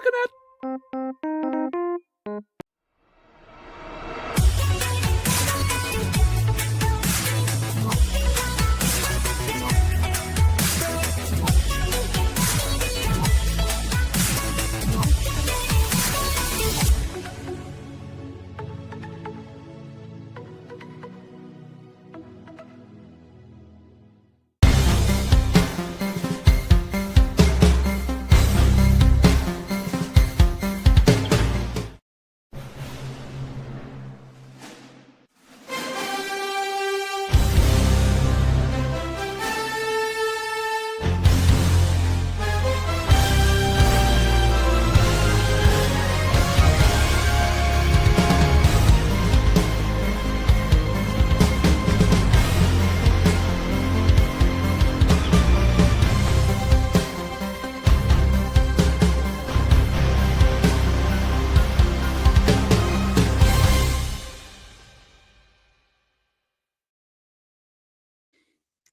looking at?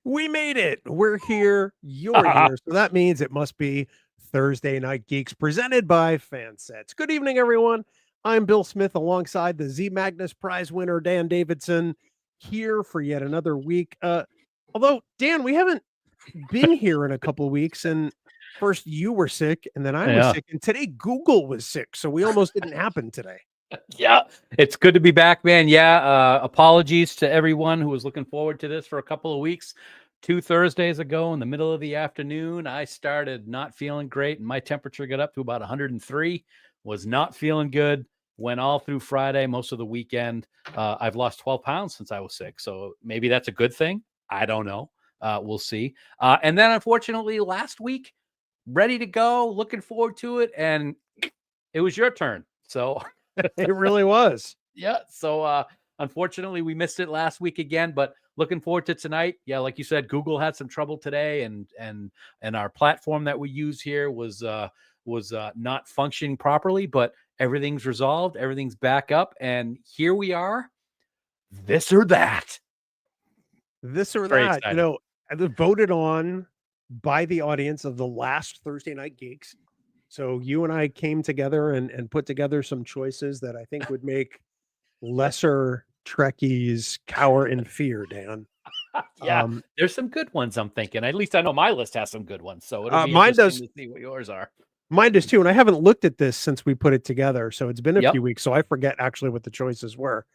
We made it. We're here. You're here. So that means it must be Thursday Night Geeks presented by Fansets. Good evening, everyone. I'm Bill Smith alongside the Z Magnus Prize winner, Dan Davidson, here for yet another week. Although, Dan, we haven't been here in a couple of weeks. And first you were sick and then I was sick. And today Google was sick. So we almost didn't happen today. Yeah, it's good to be back, man. Yeah, apologies to everyone who was looking forward to this for a couple of weeks. 2 Thursdays ago in the middle of the afternoon, I started not feeling great and my temperature got up to about 103. Was not feeling good. Went all through Friday, most of the weekend. I've lost 12 pounds since I was sick. So maybe that's a good thing. I don't know. We'll see. And then unfortunately last week, ready to go, looking forward to it. And it was your turn. So it really was. Yeah. So unfortunately, we missed it last week again, but looking forward to tonight. Yeah, like you said, Google had some trouble today, and our platform that we use here was not functioning properly, but everything's resolved, everything's back up, and here we are. This or that. This or that. Exciting. You know, I was voted on by the audience of the last Thursday Night Geeks. So you and I came together and put together some choices that I think would make lesser Trekkies cower in fear, Dan. Yeah, there's some good ones, I'm thinking. At least I know my list has some good ones. So it'll be mine interesting to see what yours are. Mine does too. And I haven't looked at this since we put it together. So it's been a few weeks. So I forget actually what the choices were.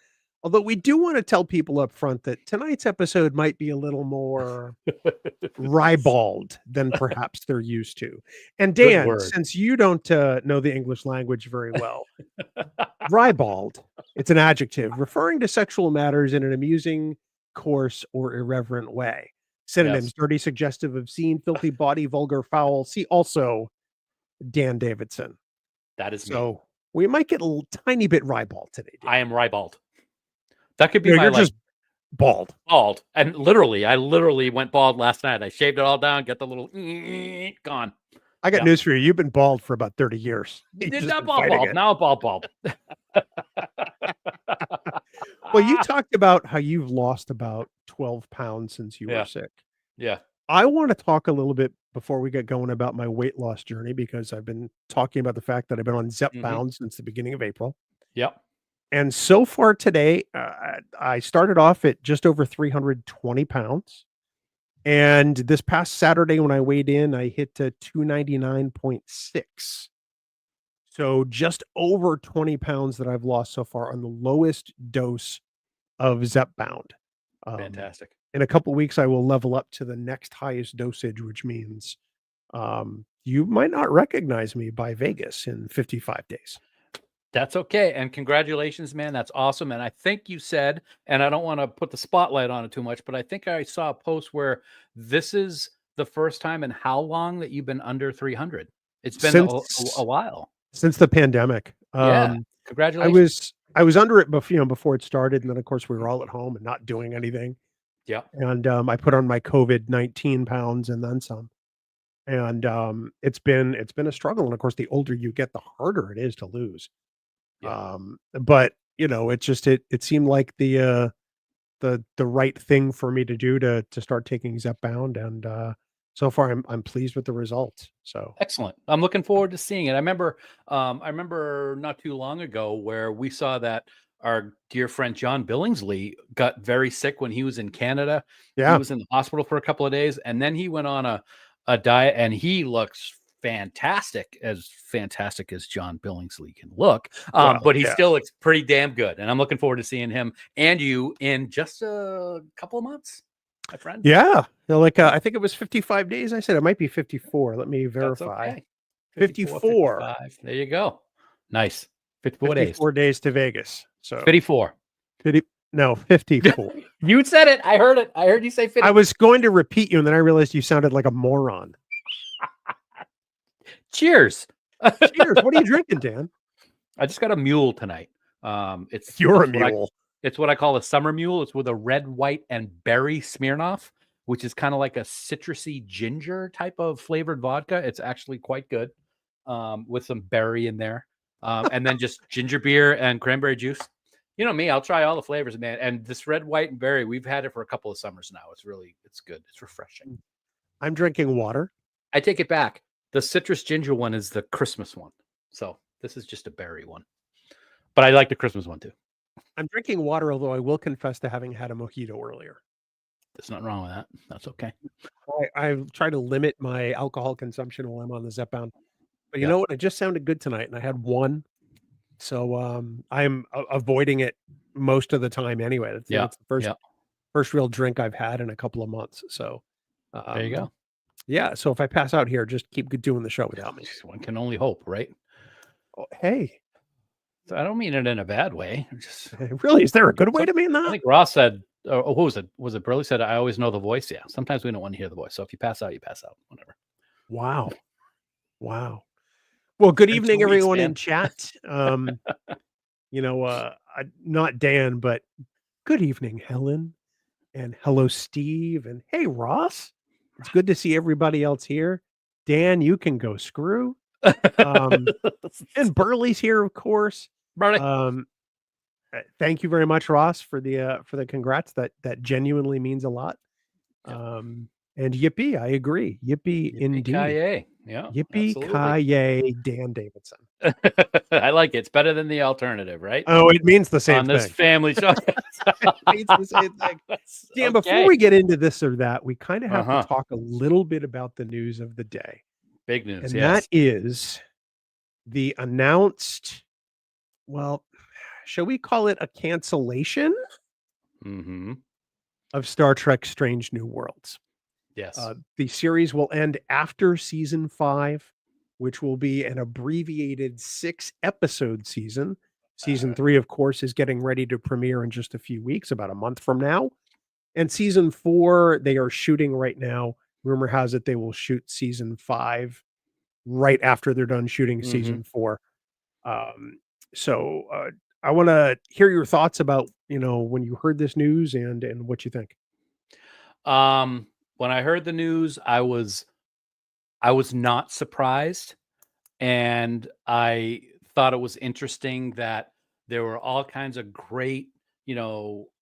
Although we do want to tell people up front that tonight's episode might be a little more ribald than perhaps they're used to. And Dan, since you don't know the English language very well, ribald, it's an adjective referring to sexual matters in an amusing, coarse, or irreverent way. Synonyms: dirty, suggestive, obscene, filthy, bawdy, vulgar, foul. See also Dan Davidson. That is so me. We might get a tiny bit ribald today. Dan. I am ribald. That could be you're just bald. Bald. And I literally went bald last night. I shaved it all down, get the little gone. I got news for you. You've been bald for about 30 years. Not bald. Now I'm bald. Well, you talked about how you've lost about 12 pounds since you were sick. Yeah. I want to talk a little bit before we get going about my weight loss journey, because I've been talking about the fact that I've been on Zepbound since the beginning of April. Yep. And so far today, I started off at just over 320 pounds. And this past Saturday when I weighed in, I hit to 299.6. So just over 20 pounds that I've lost so far on the lowest dose of Zepbound. Fantastic. In a couple of weeks, I will level up to the next highest dosage, which means you might not recognize me by Vegas in 55 days. That's okay. And congratulations, man. That's awesome. And I think you said, and I don't want to put the spotlight on it too much, but I think I saw a post where this is the first time in how long that you've been under 300? It's been a while. Since the pandemic. Congratulations. I was under it before it started. And then of course we were all at home and not doing anything. Yeah. And I put on my COVID-19 pounds and then some. And it's been a struggle. And of course, the older you get, the harder it is to lose. Yeah. But it just it seemed like the right thing for me to do to start taking Zepbound, and so far I'm pleased with the results. So excellent. I'm looking forward to seeing it. I remember not too long ago where we saw that our dear friend John Billingsley got very sick when he was in Canada. He yeah, was in the hospital for a couple of days, and then he went on a diet, and he looks fantastic as John Billingsley can look. well, But he yeah. still looks pretty damn good, and I'm looking forward to seeing him and you in just a couple of months, my friend. Yeah. Like I think it was 55 days. I said it might be 54. Let me That's verify. okay. 54. 55. There you go. Nice. 54 days to Vegas. So 54. 54. You said it. I heard it. I heard you say 50. I was going to repeat you, and then I realized you sounded like a moron. Cheers. Cheers. What are you drinking, Dan? I just got a mule tonight. You're a mule. It's what I call a summer mule. It's with a red, white, and berry Smirnoff, which is kind of like a citrusy ginger type of flavored vodka. It's actually quite good, with some berry in there, and then just ginger beer and cranberry juice. You know me, I'll try all the flavors, man. And this red, white, and berry, we've had it for a couple of summers now. It's good. It's refreshing. I'm drinking water. I take it back. The citrus ginger one is the Christmas one. So this is just a berry one. But I like the Christmas one too. I'm drinking water, although I will confess to having had a mojito earlier. There's nothing wrong with that. That's okay. I try to limit my alcohol consumption while I'm on the Zepbound. But you know what? It just sounded good tonight, and I had one. So I'm avoiding it most of the time anyway. It's the first real drink I've had in a couple of months. So there you go. Yeah. So if I pass out here, just keep doing the show without me. One can only hope, right? Oh, hey. So I don't mean it in a bad way. Really? Is there a good way to mean that? I think Ross said, what was it? Was it Burley said, I always know the voice? Yeah. Sometimes we don't want to hear the voice. So if you pass out, you pass out. Whatever. Wow. Well, good evening, everyone in chat. Not Dan, but good evening, Helen. And hello, Steve. And hey, Ross. It's good to see everybody else here. Dan, you can go screw. And Burley's here, of course. Burley. Thank you very much, Ross, for the congrats. That genuinely means a lot. And yippee, I agree. Yippee indeed. Yippee-ki-yay. Yeah. Yippee-ki-yay, Dan Davidson. I like it. It's better than the alternative, right? Oh, it means the same on thing. This family show. It means the same thing. Dan, before we get into this or that, we kind of have to talk a little bit about the news of the day. Big news, and that is the announced, well, shall we call it a cancellation of Star Trek Strange New Worlds? Yes. The series will end after season 5, which will be an abbreviated 6-episode season. Season 3, of course, is getting ready to premiere in just a few weeks, about a month from now. And season 4, they are shooting right now. Rumor has it they will shoot season 5 right after they're done shooting season 4. So I want to hear your thoughts about, when you heard this news and what you think. When I heard the news, I was not surprised, and I thought it was interesting that there were all kinds of great,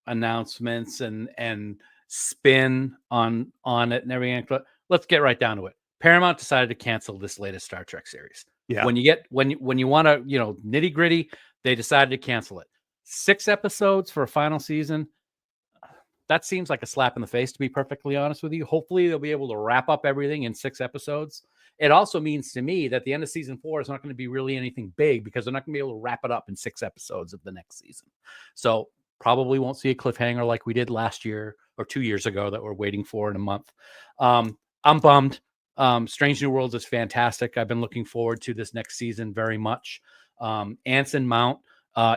announcements and spin on it and everything. But let's get right down to it. Paramount decided to cancel this latest Star Trek series. Yeah. When you want to, nitty gritty, they decided to cancel it. 6 episodes for a final season. That seems like a slap in the face, to be perfectly honest with you. Hopefully they'll be able to wrap up everything in 6 episodes. It also means to me that the end of season 4 is not going to be really anything big because they're not going to be able to wrap it up in 6 episodes of the next season. So probably won't see a cliffhanger like we did last year or 2 years ago that we're waiting for in a month. I'm bummed. Strange New Worlds is fantastic. I've been looking forward to this next season very much. Anson Mount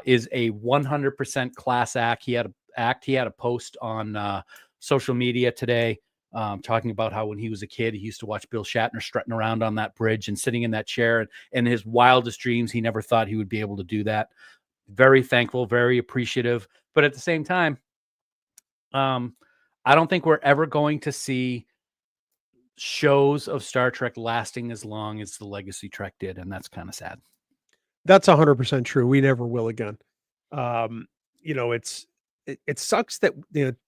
is a 100% class act. He had a post on social media today talking about how when he was a kid, he used to watch Bill Shatner strutting around on that bridge and sitting in that chair. And in his wildest dreams, he never thought he would be able to do that. Very thankful, very appreciative. But at the same time, I don't think we're ever going to see shows of Star Trek lasting as long as the Legacy Trek did. And that's kind of sad. That's 100% true. We never will again. it sucks that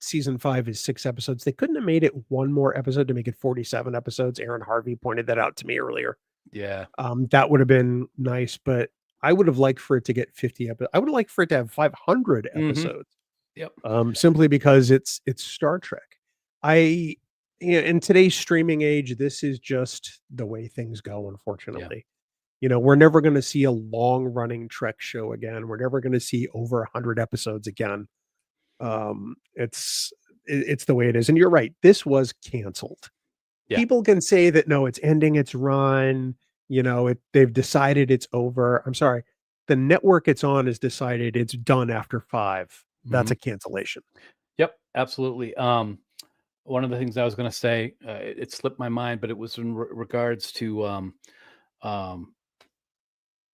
season 5 is 6 episodes. They couldn't have made it one more episode to make it 47 episodes. Aaron Harvey pointed that out to me earlier. Yeah. That would have been nice, but I would have liked for it to get 50 episodes. I would have liked for it to have 500 episodes. Yep. Simply because it's Star Trek. In today's streaming age, this is just the way things go, unfortunately. Yeah. We're never going to see a long-running Trek show again. We're never going to see over 100 episodes again. It's the way it is. And you're right. This was canceled. Yeah. People can say that, no, it's ending its run. They've decided it's over. I'm sorry. The network it's on has decided it's done after 5. That's a cancellation. Yep, absolutely. One of the things I was going to say, it slipped my mind, but it was in regards to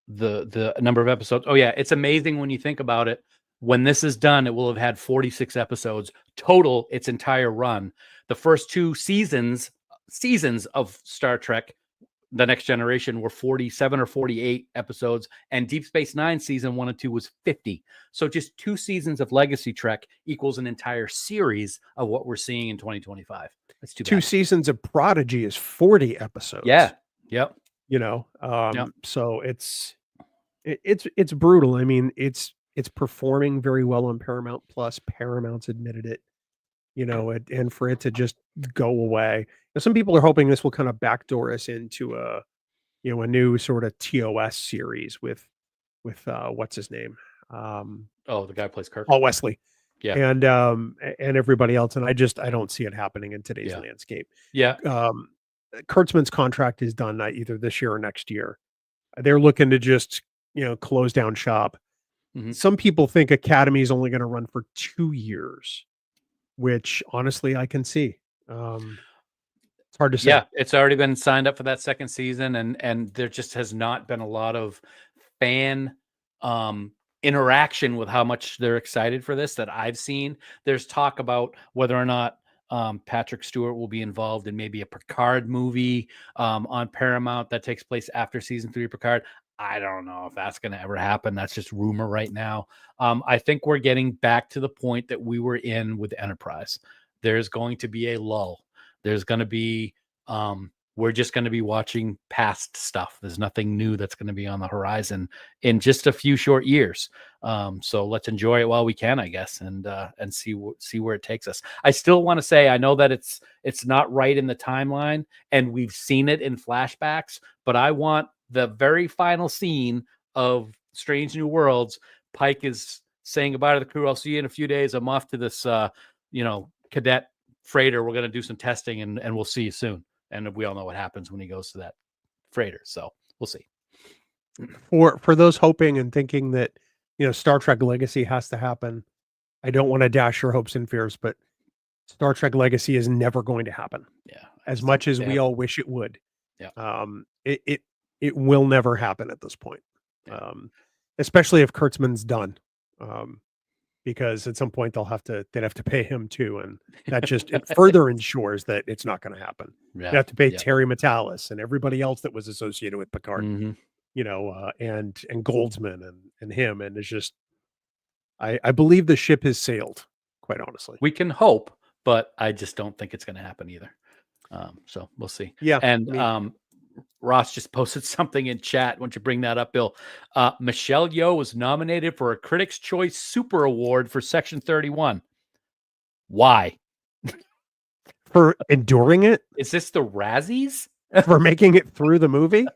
the number of episodes. Oh yeah, it's amazing when you think about it. When this is done, it will have had 46 episodes total, its entire run. The first 2 seasons of Star Trek, The Next Generation, were 47 or 48 episodes, and Deep Space Nine season 1 and 2 was 50. So just 2 seasons of Legacy Trek equals an entire series of what we're seeing in 2025. That's too bad. 2 seasons of Prodigy is 40 episodes. Yeah. Yep. So it's brutal. I mean, it's performing very well on Paramount Plus. Paramount's admitted it. And for it to just go away. Now, some people are hoping this will kind of backdoor us into a new sort of TOS series with what's his name? The guy who plays Kirk. Paul Wesley. Yeah. And everybody else. And I don't see it happening in today's landscape. Yeah. Kurtzman's contract is done either this year or next year. They're looking to just, close down shop. Mm-hmm. Some people think Academy is only going to run for 2 years, which honestly I can see. It's hard to say. Yeah, it's already been signed up for that second season, and there just has not been a lot of fan interaction with how much they're excited for this that I've seen. There's talk about whether or not Patrick Stewart will be involved in maybe a Picard movie on Paramount that takes place after season 3 of Picard. I don't know if that's going to ever happen. That's just rumor right now. I think we're getting back to the point that we were in with Enterprise. There's going to be a lull. There's going to be, we're just going to be watching past stuff. There's nothing new that's going to be on the horizon in just a few short years. So let's enjoy it while we can, I guess, and see where it takes us. I still want to say, I know that it's not right in the timeline and we've seen it in flashbacks, but I want the very final scene of Strange New Worlds. Pike is saying goodbye to the crew. I'll see you in a few days. I'm off to this, cadet freighter. We're going to do some testing and we'll see you soon. And we all know what happens when he goes to that freighter. So we'll see. For those hoping and thinking that, Star Trek Legacy has to happen, I don't want to dash your hopes and fears, but Star Trek Legacy is never going to happen. Yeah. As much as we all wish it would. Yeah. It will never happen at this point. Especially if Kurtzman's done. Because at some point they'd have to pay him too. And that just it further ensures that it's not going to happen. Yeah. You have to pay Terry Metalis and everybody else that was associated with Picard, and Goldsman and him. And it's just, I believe the ship has sailed, quite honestly. We can hope, but I just don't think it's going to happen either. So we'll see. Yeah. And, Ross just posted something in chat. Why don't you bring that up, Bill? Michelle Yeoh was nominated for a Critics' Choice Super Award for Section 31. Why? For enduring it? Is this the Razzies? For making it through the movie?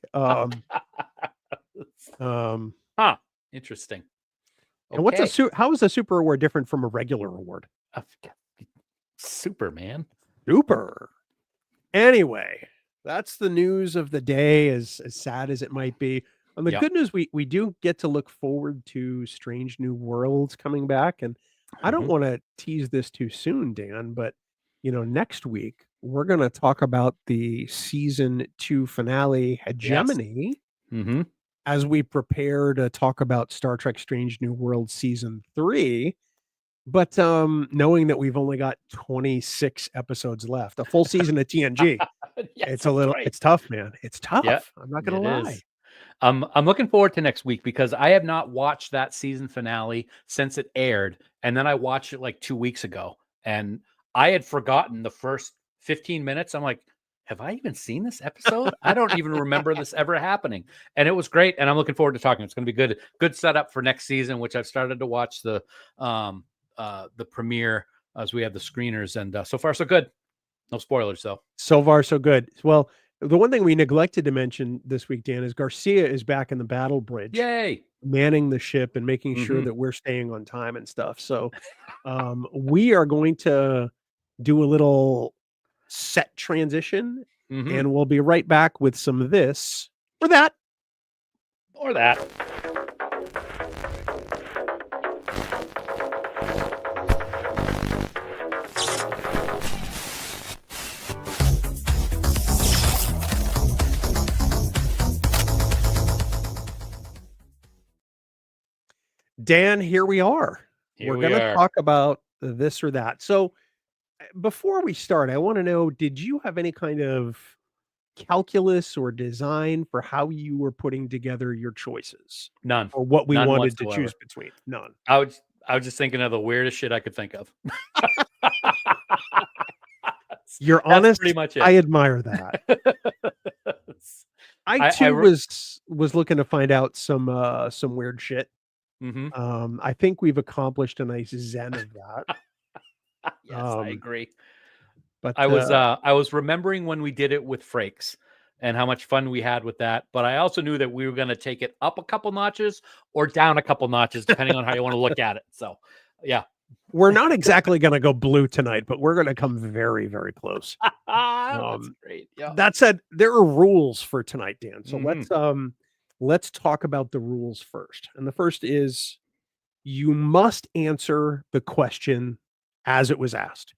Interesting. And how is a super award different from a regular award? Super, man. Super. Anyway. That's the news of the day, as sad as it might be. On the good news, we do get to look forward to Strange New Worlds coming back. And I don't want to tease this too soon, Dan, but next week we're going to talk about the season 2 finale, Hegemony, as we prepare to talk about Star Trek Strange New Worlds season 3. But knowing that we've only got 26 episodes left, a full season of TNG, it's tough, man. It's tough. I'm not going to lie. I'm looking forward to next week because I have not watched that season finale since it aired, and then I watched it like 2 weeks ago, and I had forgotten the first 15 minutes. I'm like, have I even seen this episode? I don't even remember this ever happening. And it was great, and I'm looking forward to talking. It's going to be good setup for next season, which I've started to watch the premiere as we have the screeners, and so far so good. No spoilers though. So far so good. Well, the one thing we neglected to mention this week, Dan, is Garcia is back in the battle bridge. Yay! Manning the ship and making sure that we're staying on time and stuff. So we are going to do a little set transition, and we'll be right back with some of this or that. Or that. Dan, here we are. We're going to talk about this or that. So before we start, I want to know, did you have any kind of calculus or design for how you were putting together your choices? None. Or what we None wanted whatsoever. to choose between? None. I was just thinking of the weirdest shit I could think of. You're honest. Pretty much it. I admire that. I too was looking to find out some weird shit. I think we've accomplished a nice zen of that. Yes, I agree. But I was remembering when we did it with Frakes and how much fun we had with that. But I also knew that we were going to take it up a couple notches or down a couple notches, depending on how you want to look at it. So, yeah. We're not exactly going to go blue tonight, but we're going to come very, very close. That's great. Yeah. That said, there are rules for tonight, Dan. So let's talk about the rules first. And the first is you must answer the question as it was asked.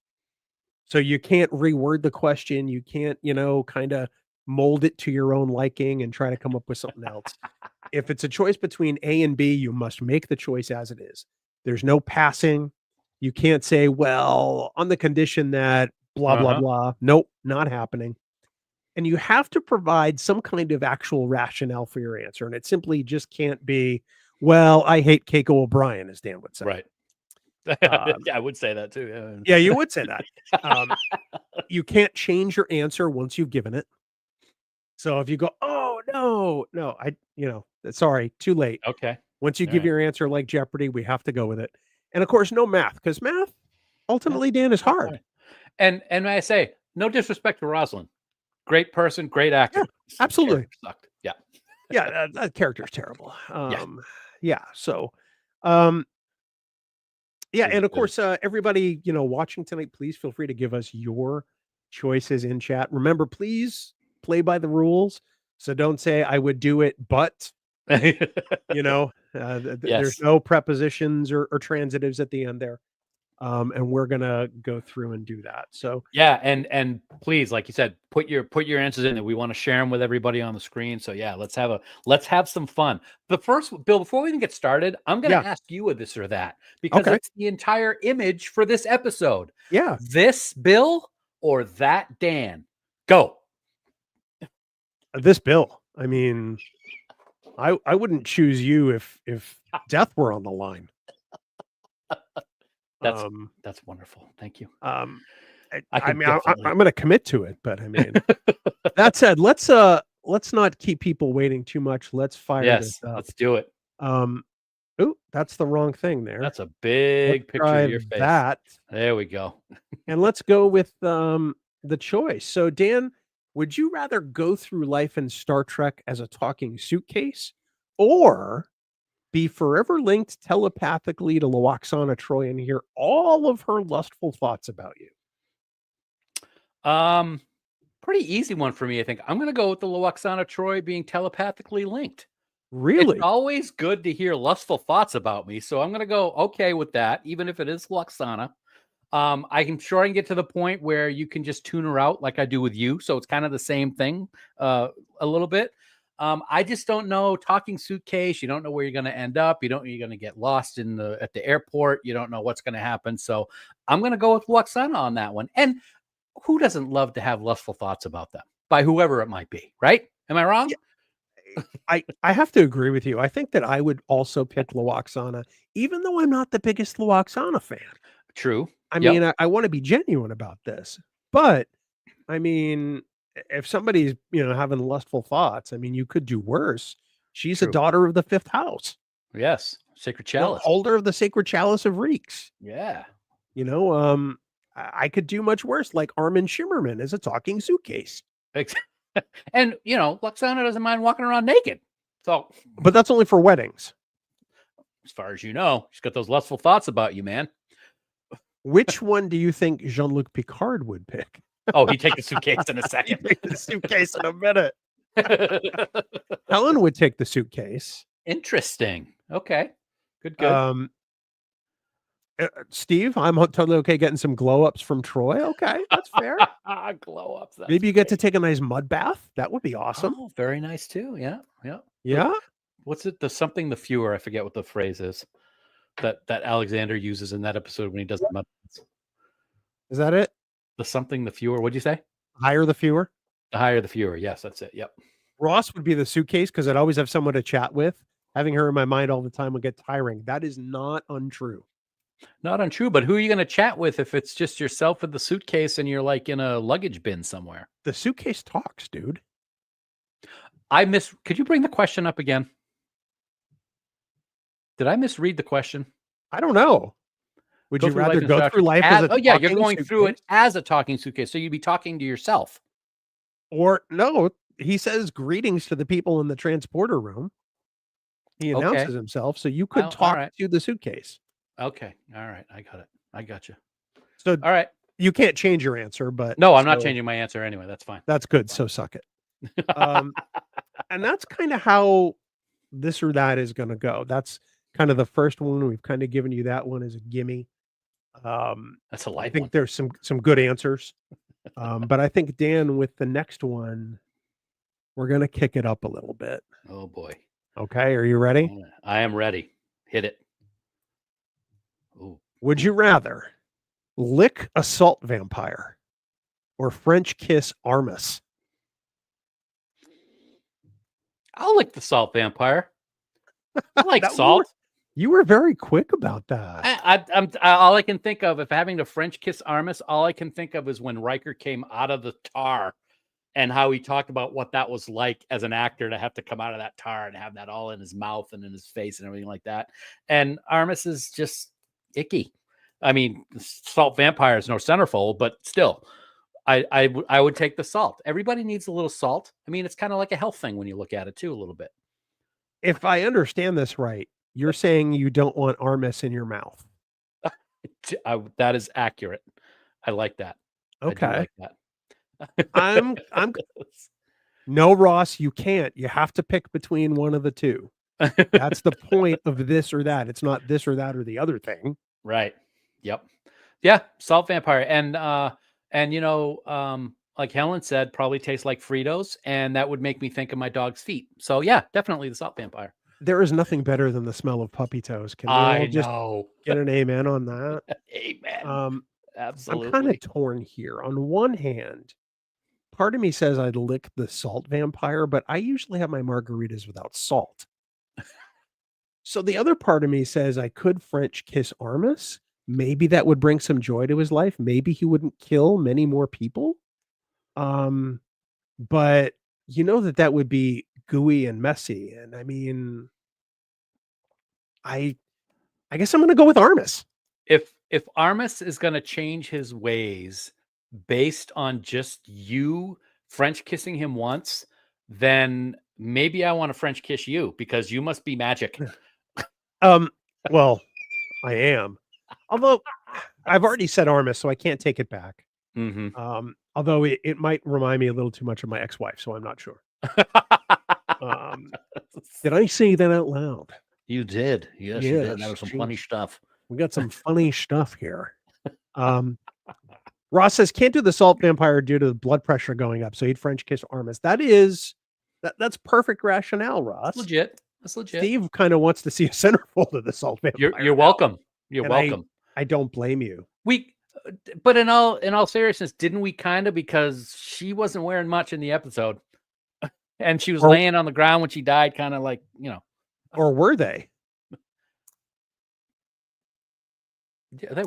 So you can't reword the question. You can't, kind of mold it to your own liking and try to come up with something else. If it's a choice between A and B, you must make the choice as it is. There's no passing. You can't say, well, on the condition that blah, blah, blah. Nope, not happening. And you have to provide some kind of actual rationale for your answer. And it simply just can't be, well, I hate Keiko O'Brien, as Dan would say. Right. Yeah, I would say that too. Yeah, you would say that. You can't change your answer once you've given it. So if you go, oh, no, sorry, too late. Okay. Once you give your answer like Jeopardy, we have to go with it. And of course, no math, because math ultimately, Dan, is hard. And may I say, no disrespect to Rosalind. Great person, great actor. Yeah, absolutely. Sucked. Yeah. Yeah, that character's terrible. Yeah. So, yeah, and of course, everybody, watching tonight, please feel free to give us your choices in chat. Remember, please play by the rules. So don't say I would do it, but there's no prepositions or transitives at the end there. And we're gonna go through and do that. So yeah, and please, like you said, put your answers in there. We want to share them with everybody on the screen. So yeah, let's have some fun. The first, Bill, before we even get started, I'm gonna ask you a this or that because it's the entire image for this episode. Yeah, this Bill or that Dan? Go. This Bill. I mean, I wouldn't choose you if death were on the line. That's wonderful. Thank you. I'm going to commit to it, but I mean, that said, let's not keep people waiting too much. Let's fire this up. Let's do it. Oh, that's the wrong thing there. That's a big picture of your face. There we go. And let's go with the choice. So, Dan, would you rather go through life in Star Trek as a talking suitcase, or be forever linked telepathically to Loaxana Troy and hear all of her lustful thoughts about you? Pretty easy one for me, I think. I'm going to go with the Loaxana Troy being telepathically linked. Really? It's always good to hear lustful thoughts about me, so I'm going to go okay with that, even if it is Loaxana. I'm sure I can get to the point where you can just tune her out like I do with you, so it's kind of the same thing a little bit. I just don't know. Talking suitcase, you don't know where you're going to end up. You're going to get lost at the airport. You don't know what's going to happen. So I'm going to go with Loaxana on that one. And who doesn't love to have lustful thoughts about them by whoever it might be, right? Am I wrong? I have to agree with you. I think that I would also pick Loaxana, even though I'm not the biggest Loaxana fan. True. I mean, I want to be genuine about this, but I mean, if somebody's, having lustful thoughts, I mean, you could do worse. She's a daughter of the fifth house. Yes. Sacred chalice. Holder of the sacred chalice of Reeks. Yeah. I could do much worse, like Armin Shimmerman is a talking suitcase. And, Loaxana doesn't mind walking around naked. So, but that's only for weddings. As far as you know, she's got those lustful thoughts about you, man. Which one do you think Jean-Luc Picard would pick? Oh, he'd take the suitcase in a second. He'd take the suitcase in a minute. Helen would take the suitcase. Interesting. Okay. Good. Steve, I'm totally okay getting some glow-ups from Troy. Okay, that's fair. Glow-ups. Maybe you get to take a nice mud bath. That would be awesome. Oh, very nice too. Yeah. What's it? The fewer. I forget what the phrase is that Alexander uses in that episode when he does the mud baths. Is that it? The fewer. What'd you say? Higher the fewer. The higher the fewer. Yes, that's it. Yep. Ross would be the suitcase because I'd always have someone to chat with. Having her in my mind all the time would get tiring. That is not untrue. Not untrue, but who are you going to chat with if it's just yourself with the suitcase and you're like in a luggage bin somewhere? The suitcase talks, dude. Could you bring the question up again? Did I misread the question? I don't know. Would you rather go through life as a talking you're going suitcase? through it as a talking suitcase. So you'd be talking to yourself. Or no, he says greetings to the people in the transporter room. He announces himself. So you could talk to the suitcase. Okay. All right. I got it. I got you. So, all right. You can't change your answer, but no, I'm not changing my answer anyway. That's fine. That's good. So suck it. And that's kind of how this or that is going to go. That's kind of the first one. We've kind of given you that one as a gimme. That's a light. I think there's some good answers. But I think, Dan, with the next one, we're going to kick it up a little bit. Oh boy. Okay. Are you ready? I am ready. Hit it. Ooh. Would you rather lick a salt vampire or French kiss Armus? I'll lick the salt vampire. I like salt. You were very quick about that. I'm all I can think of, if having to French kiss Armus, all I can think of is when Riker came out of the tar and how he talked about what that was like as an actor to have to come out of that tar and have that all in his mouth and in his face and everything like that. And Armus is just icky. I mean, salt vampire is no centerfold, but still, I would take the salt. Everybody needs a little salt. I mean, it's kind of like a health thing when you look at it too, a little bit. If I understand this right, you're saying you don't want Armus in your mouth. That is accurate. I like that. Okay. I do like that. I'm No, Ross, you can't. You have to pick between one of the two. That's the point of this or that. It's not this or that or the other thing. Right. Yep. Yeah. Salt vampire. And like Helen said, probably tastes like Fritos, and that would make me think of my dog's feet. So yeah, definitely the salt vampire. There is nothing better than the smell of puppy toes. Can we all just get an amen on that? Amen. Absolutely. I'm kind of torn here. On one hand, part of me says I'd lick the salt vampire, but I usually have my margaritas without salt. So the other part of me says I could French kiss Armus. Maybe that would bring some joy to his life. Maybe he wouldn't kill many more people. But that would be gooey and messy. And I mean, I guess I'm going to go with Armus. If Armus is going to change his ways based on just you French kissing him once, then maybe I want to French kiss you because you must be magic. Well, I am. Although I've already said Armus, so I can't take it back. Mm-hmm. Although it might remind me a little too much of my ex-wife, so I'm not sure. Did I say that out loud? You did. Yes, you did. That was some funny stuff. We got some funny stuff here. Ross says can't do the salt vampire due to the blood pressure going up, so he'd French kiss Armus. That's perfect rationale, Ross. That's legit. Steve kind of wants to see a centerfold of the salt vampire. You're welcome. You're welcome. I don't blame you. But in all seriousness, didn't we kind of, because she wasn't wearing much in the episode, And she was laying on the ground when she died, kind of like, Or were they? Yeah, they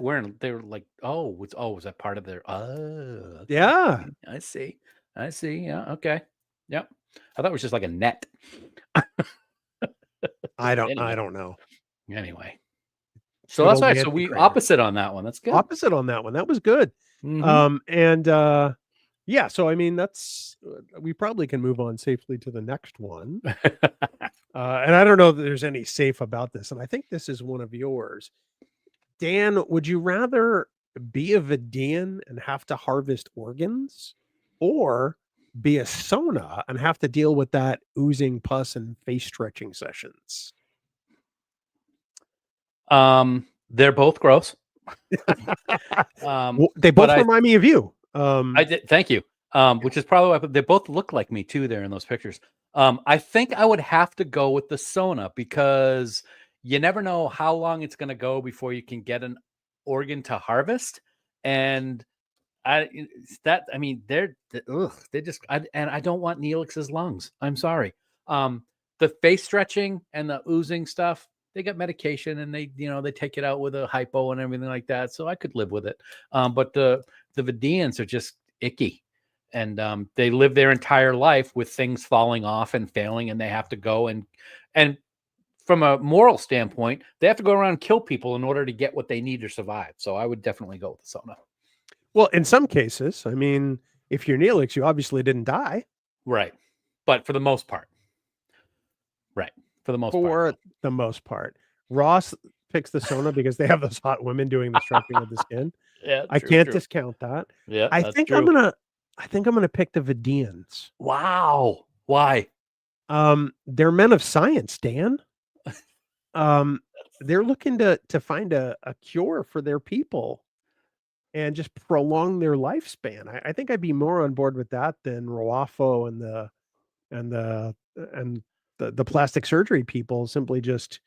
were like, was that part of their, okay. Yeah. I see. Yeah. Okay. Yep. I thought it was just like a net. I Anyway. don't know. Anyway. So that's right. So we opposite on that one. That's good. Opposite on that one. That was good. Mm-hmm. Yeah, so I mean, we probably can move on safely to the next one. And I don't know that there's any safe about this. And I think this is one of yours. Dan, would you rather be a Vidian and have to harvest organs, or be a Sona and have to deal with that oozing pus and face stretching sessions? They're both gross. They both remind me of you. I did. Thank you. Which is probably why they both look like me too there in those pictures. I think I would have to go with the Sona, because you never know how long it's going to go before you can get an organ to harvest. And I don't want Neelix's lungs. I'm sorry. The face stretching and the oozing stuff, they got medication and they take it out with a hypo and everything like that. So I could live with it. But the Vidians are just icky. And they live their entire life with things falling off and failing, and they have to go and from a moral standpoint, they have to go around and kill people in order to get what they need to survive. So I would definitely go with the Sona. Well, in some cases, I mean, if you're Neelix, you obviously didn't die. Right. But for the most part. Right. For the most part. Ross picks the Sona because they have those hot women doing the stretching of the skin. Yeah, I can't discount that. Yeah, I think I'm gonna pick the Vidians. Wow. Why? They're men of science, Dan. They're looking to find a cure for their people and just prolong their lifespan. I think I'd be more on board with that than Roafo and the plastic surgery people simply just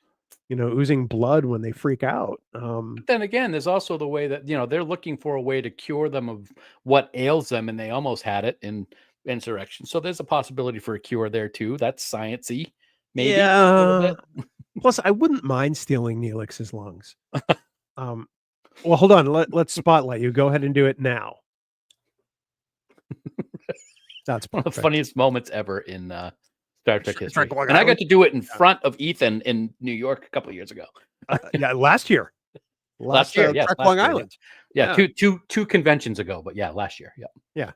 oozing blood when they freak out. But then again, there's also the way that they're looking for a way to cure them of what ails them, and they almost had it in Insurrection. So there's a possibility for a cure there too. That's sciencey, maybe. Yeah. A little bit. Plus, I wouldn't mind stealing Neelix's lungs. Well, hold on. Let's spotlight you. Go ahead and do it now. That's one of the funniest moments ever in Star Trek history. And I got to do it in front of Ethan in New York a couple of years ago. Yeah, last year. Last year, yes. Trek Long Island. Yeah, two conventions ago, but yeah, last year. Yeah.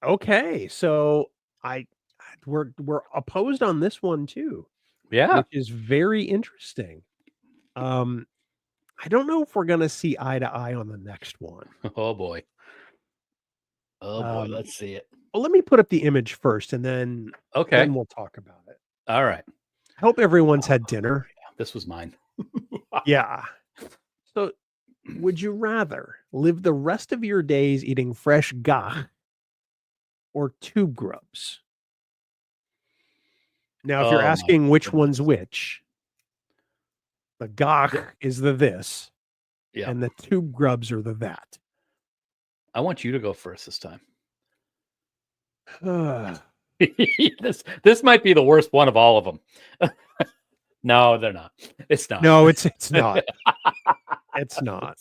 Okay, so we're opposed on this one too. Yeah, which is very interesting. I don't know if we're gonna see eye to eye on the next one. Oh boy. Let's see it. Well, let me put up the image first, and then then we'll talk about it. All right. I hope everyone's had dinner. Yeah, this was mine. Yeah. So, would you rather live the rest of your days eating fresh gagh or tube grubs? Now, if you're asking which one's which, the gagh is the this, and the tube grubs are the that. I want you to go first this time. This might be the worst one of all of them. No, they're not. It's not. No, it's not. It's not.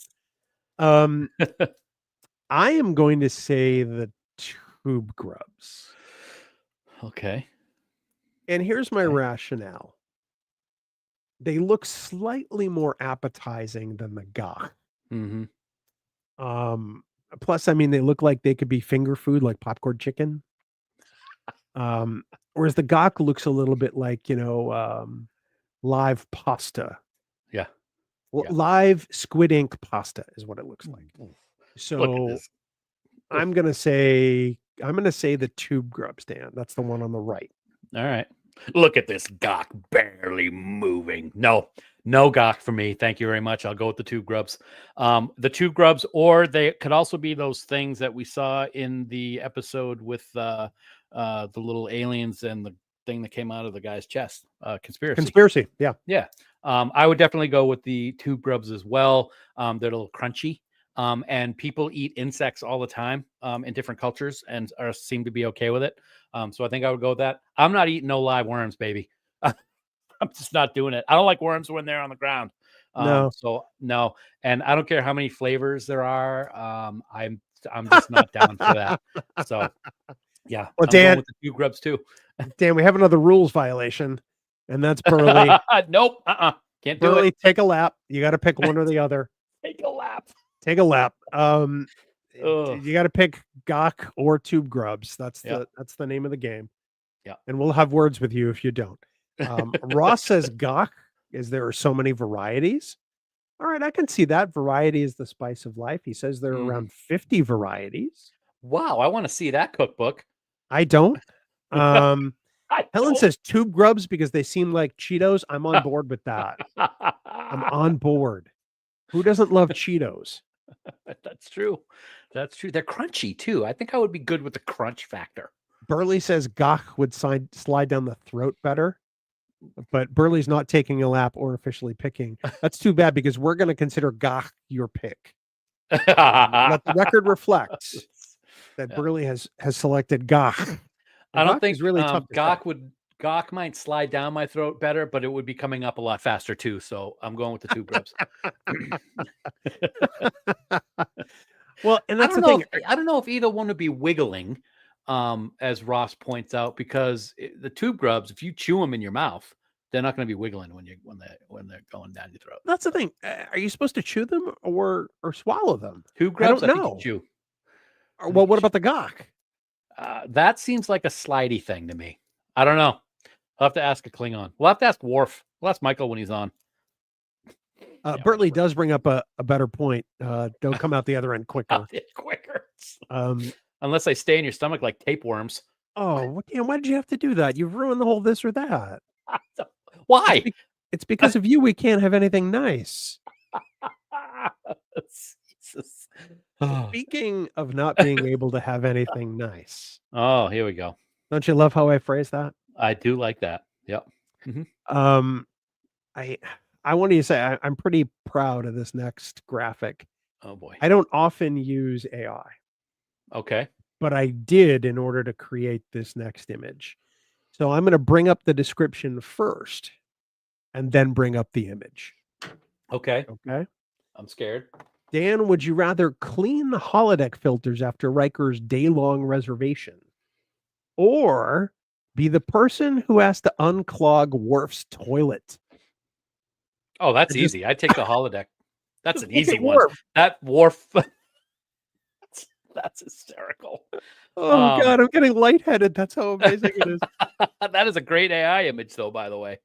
I am going to say the tube grubs. Okay. And here's my rationale. They look slightly more appetizing than the gagh. Mm-hmm. Plus, I mean, they look like they could be finger food, like popcorn chicken. Whereas the gagh looks a little bit like, live pasta. Yeah. Well, live squid ink pasta is what it looks like. So I'm gonna say the tube grubs, Dan. That's the one on the right. All right. Look at this gawk barely moving. No gawk for me. Thank you very much. I'll go with the tube grubs. The tube grubs, or they could also be those things that we saw in the episode with the little aliens and the thing that came out of the guy's chest. Conspiracy. Yeah. I would definitely go with the tube grubs as well. They're a little crunchy. And people eat insects all the time in different cultures and seem to be okay with it. So I think I would go with that. I'm not eating no live worms, baby. I'm just not doing it. I don't like worms when they're on the ground. No. So no, and I don't care how many flavors there are. I'm just not down for that. So yeah, Well, I'm going Dan, with the 2 grubs too. Dan, we have another rules violation, and that's Burley. Nope. Can't do Burley, it. take a lap. You got to pick one or the other. Take a lap. Take a lap. Ugh. You got to pick gawk or tube grubs. That's Yep. the name of the game. Yeah. And we'll have words with you if you don't. Ross says gawk is there are so many varieties. All right, I can see that. Variety is the spice of life. He says there are around 50 varieties. Wow, I want to see that cookbook. I don't. Helen don't. says tube grubs because they seem like Cheetos. I'm on board with that. I'm on board. Who doesn't love Cheetos? That's true. That's true. They're crunchy too. I think I would be good with the crunch factor. Burley says gawk would slide down the throat better. But Burley's not taking a lap or officially picking. That's too bad because we're going to consider gawk your pick. Let the record reflect that Burley has selected gawk. I don't think really tough gawk might slide down my throat better, but it would be coming up a lot faster too. So I'm going with the 2 grubs. Well, and that's the thing. I don't know if either one would be wiggling, as Ross points out, because the 2 grubs, if you chew them in your mouth, they're not going to be wiggling when they're going down your throat. That's the thing. Are you supposed to chew them or swallow them? 2 grubs, I don't know. Chew. Well, what about the gawk? That seems like a slidey thing to me. I don't know. I'll have to ask a Klingon. We'll have to ask Worf. We'll ask Michael when he's on. Burley does bring up a better point. Don't come out the other end quicker. Unless they stay in your stomach like tapeworms. Oh, damn, why did you have to do that? You've ruined the whole this or that. Why? It's because of you we can't have anything nice. Jesus. Speaking of not being able to have anything nice. Oh, here we go. Don't you love how I phrase that? I do like that. Yep. Mm-hmm. I want to say I'm pretty proud of this next graphic. Oh boy. I don't often use AI. Okay. But I did in order to create this next image. So I'm going to bring up the description first and then bring up the image. Okay. Okay. I'm scared. Dan, would you rather clean the holodeck filters after Riker's day-long reservation or be the person who has to unclog Worf's toilet? Oh, that's easy. I take the holodeck. That's an easy one. That Worf. That's hysterical. Oh God, I'm getting lightheaded. That's how amazing it is. That is a great AI image, though. By the way,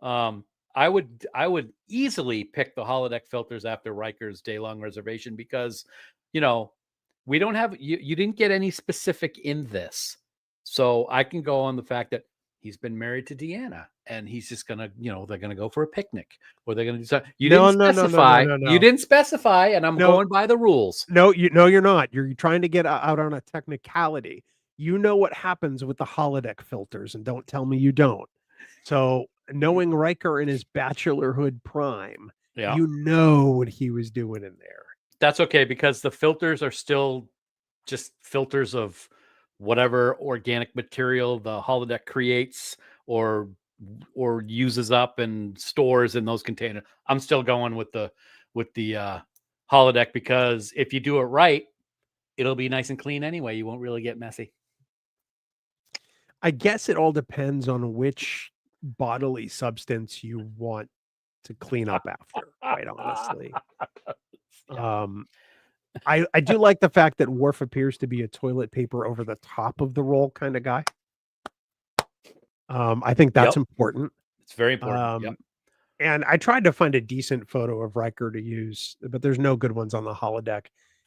I would easily pick the holodeck filters after Riker's day-long reservation because, we don't have you didn't get any specific in this, so I can go on the fact that he's been married to Deanna and he's just gonna, they're gonna go for a picnic or they're gonna do something. You didn't specify. You didn't specify, and I'm going by the rules. No, you're not. You're trying to get out on a technicality. You know what happens with the holodeck filters, and don't tell me you don't. So, knowing Riker in his bachelorhood prime, you know what he was doing in there. That's okay because the filters are still just filters of whatever organic material the holodeck creates or uses up and stores in those containers. I'm still going with the holodeck because if you do it right, it'll be nice and clean anyway. You won't really get messy. I guess it all depends on which bodily substance you want to clean up after, quite honestly. I do like the fact that Worf appears to be a toilet paper over the top of the roll kind of guy. I think that's important. It's very important. And I tried to find a decent photo of Riker to use, but there's no good ones on the holodeck.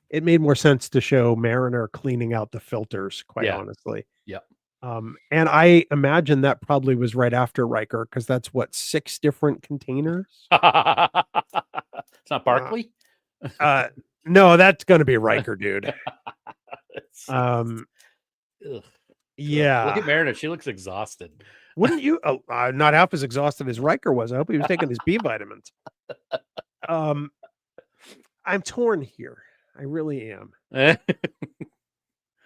It made more sense to show Mariner cleaning out the filters, quite honestly. Yeah. And I imagine that probably was right after Riker because that's 6 different containers. It's not Barkley. No, that's going to be Riker, dude. Yeah. Look at Mariner. She looks exhausted. Wouldn't you? Not half as exhausted as Riker was. I hope he was taking his B vitamins. I'm torn here. I really am.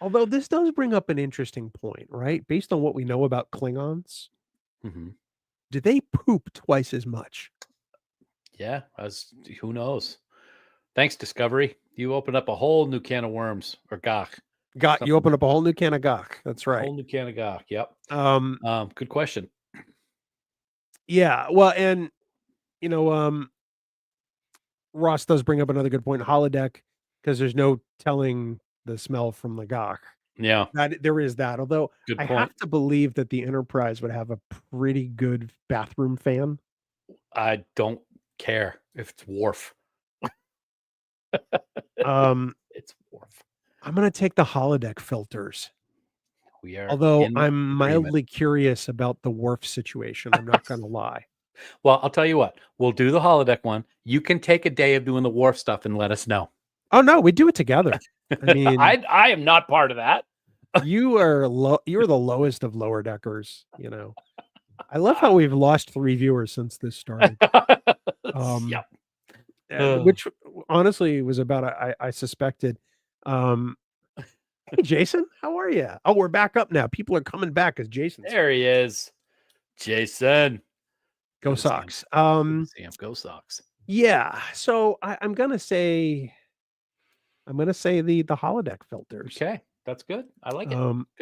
Although this does bring up an interesting point, right? Based on what we know about Klingons, do they poop twice as much? Yeah, who knows? Thanks, Discovery. You opened up a whole new can of worms, or gach. You opened up a whole new can of gach. That's right. Whole new can of gach. Yep. Good question. Yeah. Well, and Ross does bring up another good point. Holodeck, because there's no telling the smell from the gach. Yeah, there is that. Although I have to believe that the Enterprise would have a pretty good bathroom fan. I don't care if it's Worf. It's Worf. I'm gonna take the holodeck filters. We are. Although I'm mildly curious about the Worf situation. I'm not gonna lie. Well, I'll tell you what. We'll do the holodeck one. You can take a day of doing the Worf stuff and let us know. Oh no, we do it together. I mean, I am not part of that. You are you're the lowest of lower deckers. I love how we've lost 3 viewers since this started. Yep. Which honestly was about I suspected. Hey Jason, how are you? Oh, we're back up now. People are coming back as Jason. There he is. Jason. Go Sox. Go Sox. Yeah. So I'm gonna say the holodeck filters. Okay. That's good. I like it.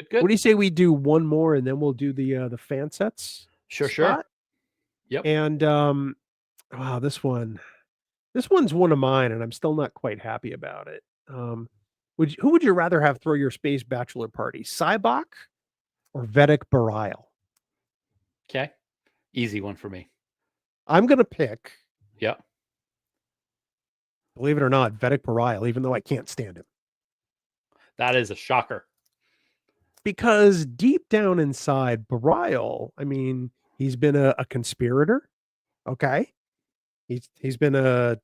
Good. What do you say we do one more and then we'll do the fan sets? Sure. Yep. And wow, this one's one of mine, and I'm still not quite happy about it. Who would you rather have throw your space bachelor party, Cybok or Vedic Barile? Okay, easy one for me. I'm gonna pick. Yeah. Believe it or not, Vedic Barile, even though I can't stand him. That is a shocker. Because deep down inside, Barile, I mean, he's been a conspirator. Okay. He's been a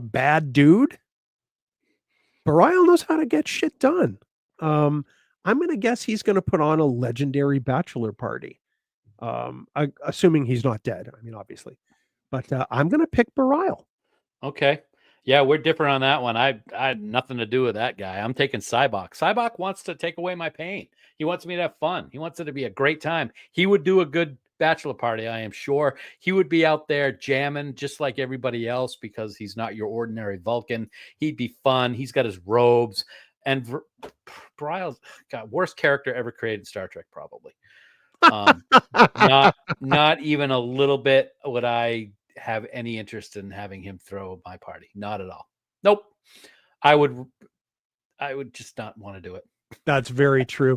bad dude. Barile knows how to get shit done. I'm gonna guess he's gonna put on a legendary bachelor party. Assuming he's not dead. I mean, obviously. But I'm gonna pick Barile. Okay. Yeah, we're different on that one. I had nothing to do with that guy. I'm taking Cybok. Cybok wants to take away my pain. He wants me to have fun. He wants it to be a great time. He would do a good bachelor party, I am sure. He would be out there jamming just like everybody else because he's not your ordinary Vulcan. He'd be fun. He's got his robes. And Barile's got worst character ever created in Star Trek, probably. Not even a little bit would I have any interest in having him throw my party. Not at all. Nope. I would just not want to do it. That's very true.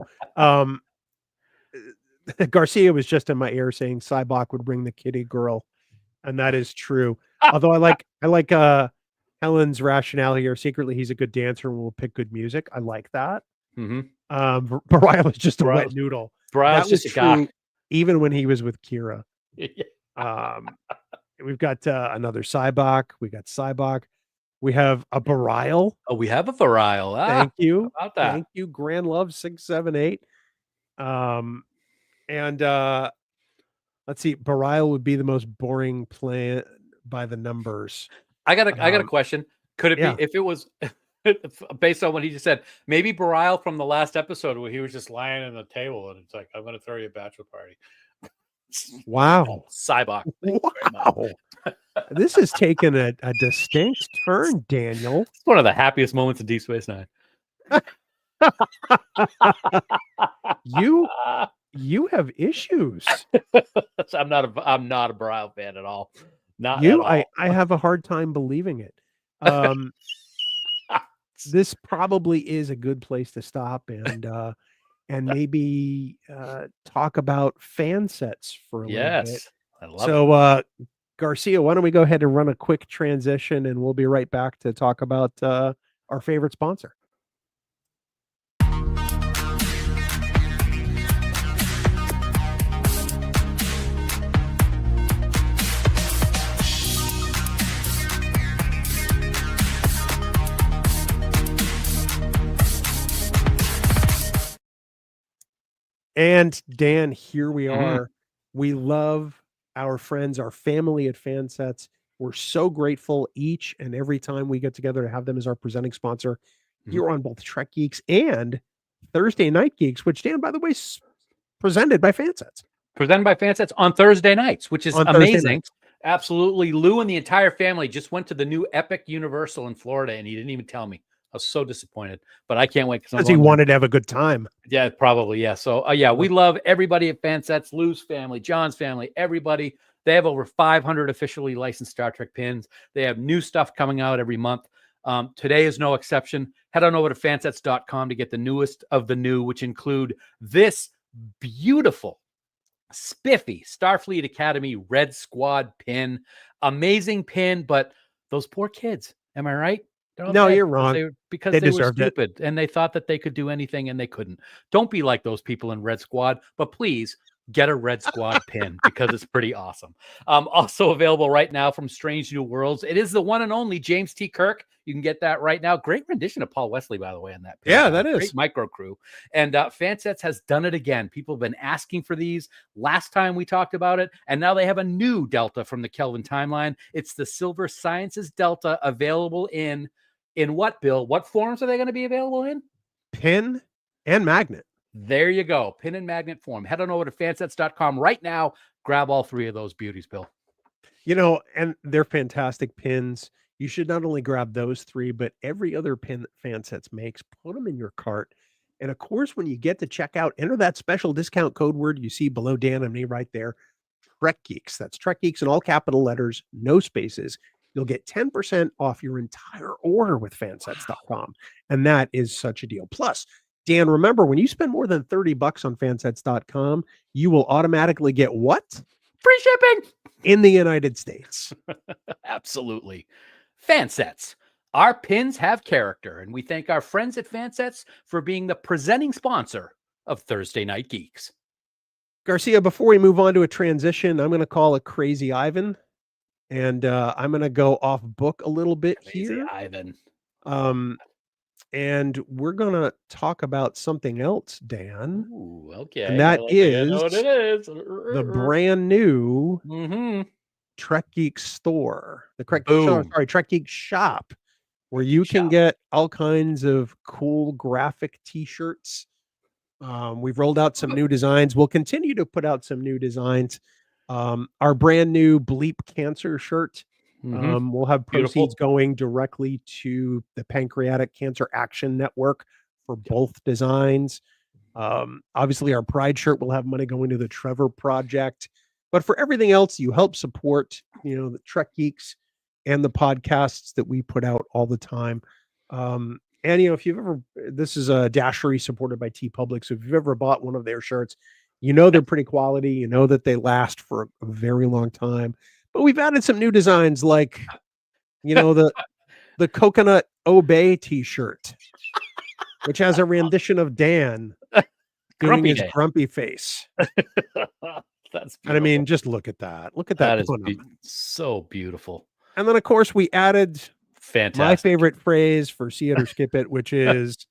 Garcia was just in my ear saying Cybok would bring the kitty girl, and that is true. Although I like Helen's rationale here. Secretly, he's a good dancer and will pick good music. I like that. Barile is just a wet noodle. Barile's just a guy. Even when he was with Kira. We've got another Cybok. We got Cybok. We have a Barile. Oh, we have a Barile. Thank you. How about that? Thank you. Grand Love 678. And let's see. Barile would be the most boring plan by the numbers. I got a question. Could it be if it was based on what he just said? Maybe Barile from the last episode where he was just lying on the table and it's like, I'm going to throw you a bachelor party. Wow. Cybok. Wow. This has taken a distinct turn, Daniel. It's one of the happiest moments in Deep Space Nine. You have issues. I'm not a Barile fan at all. Not you. At all. I have a hard time believing it. This probably is a good place to stop and maybe talk about fan sets for a little bit. I love it. Garcia, why don't we go ahead and run a quick transition and we'll be right back to talk about our favorite sponsor. And Dan, here we are. We love our friends, our family at Fansets. We're so grateful each and every time we get together to have them as our presenting sponsor here on both Trek Geeks and Thursday Night Geeks, which, Dan, by the way, is presented by Fansets. Presented by Fansets on Thursday nights, which is On Thursday amazing. nights. Absolutely. Lou and the entire family just went to the new Epic Universal in Florida, and he didn't even tell me. I was so disappointed, but I can't wait because he wanted to have a good time. Yeah, probably. Yeah. So, yeah, we love everybody at Fansets, Lou's family, John's family, everybody. They have over 500 officially licensed Star Trek pins. They have new stuff coming out every month. Today is no exception. Head on over to fansets.com to get the newest of the new, which include this beautiful, spiffy Starfleet Academy Red Squad pin. Amazing pin, but those poor kids. Am I right? No, you're wrong. Because they were stupid and they thought that they could do anything and they couldn't. Don't be like those people in Red Squad, but please get a Red Squad pin because it's pretty awesome. Also available right now from Strange New Worlds. It is the one and only James T. Kirk. You can get that right now. Great rendition of Paul Wesley, by the way, on that pin. Yeah, that is. Great micro crew. And Fansets has done it again. People have been asking for these. Last time we talked about it, and now they have a new Delta from the Kelvin timeline. It's the Silver Sciences Delta, available in what, Bill? What forms are they going to be available in? Pin and magnet. There you go. Pin and magnet form. Head on over to fansets.com right now. Grab all three of those beauties, Bill. You know, and they're fantastic pins. You should not only grab those three, but every other pin that Fansets makes, put them in your cart. And of course, when you get to checkout, enter that special discount code word you see below Dan and me right there, Trek Geeks. That's Trek Geeks in all capital letters, no spaces. You'll get 10% off your entire order with fansets.com. Wow. And that is such a deal. Plus, Dan, remember, when you spend more than $30 on fansets.com, you will automatically get what? Free shipping in the United States. Absolutely. Fansets. Our pins have character, and we thank our friends at Fansets for being the presenting sponsor of Thursday Night Geeks. Garcia, before we move on to a transition, I'm going to call it Crazy Ivan. And I'm going to go off book a little bit here. Ivan. And we're going to talk about something else, Dan. Ooh, okay. And that is, what it is the brand new Trek Geeks store. The Trek Geeks shop, where you can get all kinds of cool graphic t-shirts. We've rolled out some new designs. We'll continue to put out some new designs. Our brand new Bleep Cancer shirt. We'll have proceeds going directly to the Pancreatic Cancer Action Network for both designs. Obviously, our Pride shirt will have money going to the Trevor Project. But for everything else, you help support, the Trek Geeks and the podcasts that we put out all the time. And, if you've ever, this is a Dashery supported by TeePublic. So if you've ever bought one of their shirts, they're pretty quality. You know that they last for a very long time. But we've added some new designs like, the Coconut Obey t-shirt, which has a rendition of Dan doing his grumpy face. That's beautiful. And I mean, just look at that. Look at that. That is so beautiful. And then, of course, we added my favorite phrase for See It or Skip It, which is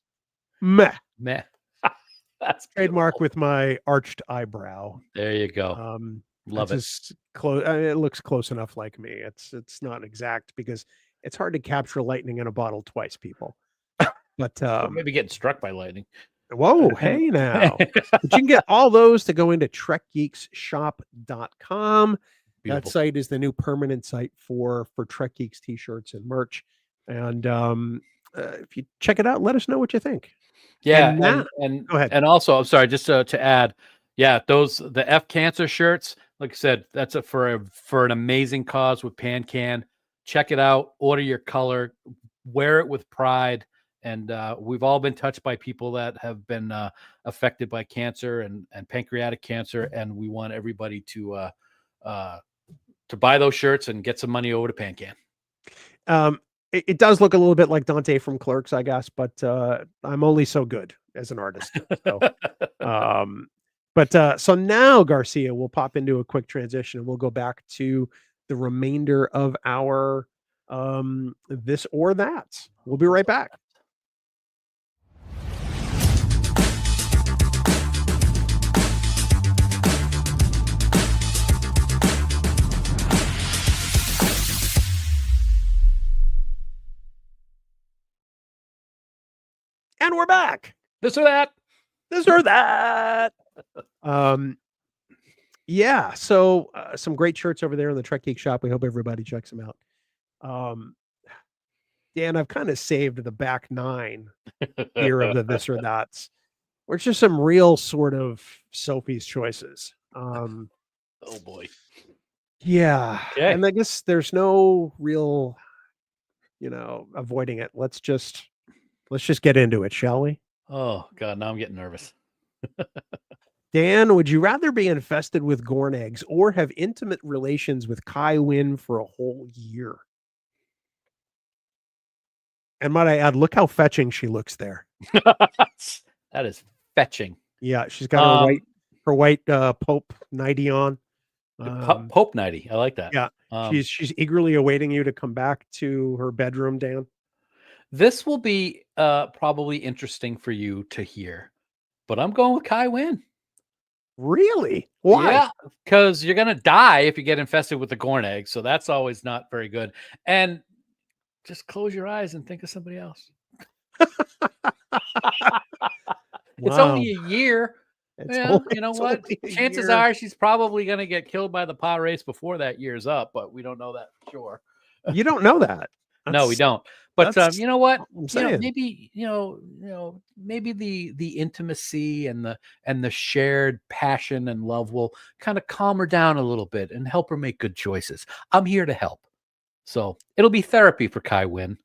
meh. Meh. That's trademark with my arched eyebrow. There you go. Love it. Close. It looks close enough like me. It's not exact because it's hard to capture lightning in a bottle twice, people. But maybe getting struck by lightning. Whoa, hey now. But you can get all those to go into trekgeekshop.com. Beautiful. That site is the new permanent site for Trek Geeks t-shirts and merch. And if you check it out, let us know what you think. Yeah, and go ahead. And also, I'm sorry, just to add, the F Cancer shirts, like I said, that's for an amazing cause with PanCan. Check it out, order your color, wear it with pride. And we've all been touched by people that have been affected by cancer and pancreatic cancer, and we want everybody to buy those shirts and get some money over to PanCan. It does look a little bit like Dante from Clerks, I guess, but I'm only so good as an artist. So, so now, Garcia, we'll pop into a quick transition and we'll go back to the remainder of our this or that. We'll be right back. And we're back. This or that. This or that. Yeah. So some great shirts over there in the Trek Geek shop. We hope everybody checks them out. Dan, I've kind of saved the back 9 here of the this or that's, which are some real sort of Sophie's choices. Oh boy. Yeah. Okay. And I guess there's no real, avoiding it. Let's just get into it, shall we? Oh God, now I'm getting nervous. Dan, would you rather be infested with Gorn eggs or have intimate relations with Kai Wynn for a whole year? And might I add, look how fetching she looks there. That is fetching. Yeah, she's got her white Pope nightie on. Pope nightie. I like that. Yeah. She's eagerly awaiting you to come back to her bedroom, Dan. This will be probably interesting for you to hear, but I'm going with Kai Wynn. Really? Why? Yeah, because you're gonna die if you get infested with the Gorn egg, so that's always not very good. And just close your eyes and think of somebody else. It's only a year. You know what? Chances are she's probably going to get killed by the Pa race before that year's up, but we don't know that for sure. You don't know that. No, we don't. But you know what? Maybe maybe the intimacy and the shared passion and love will kind of calm her down a little bit and help her make good choices. I'm here to help. So it'll be therapy for Kai Wynn.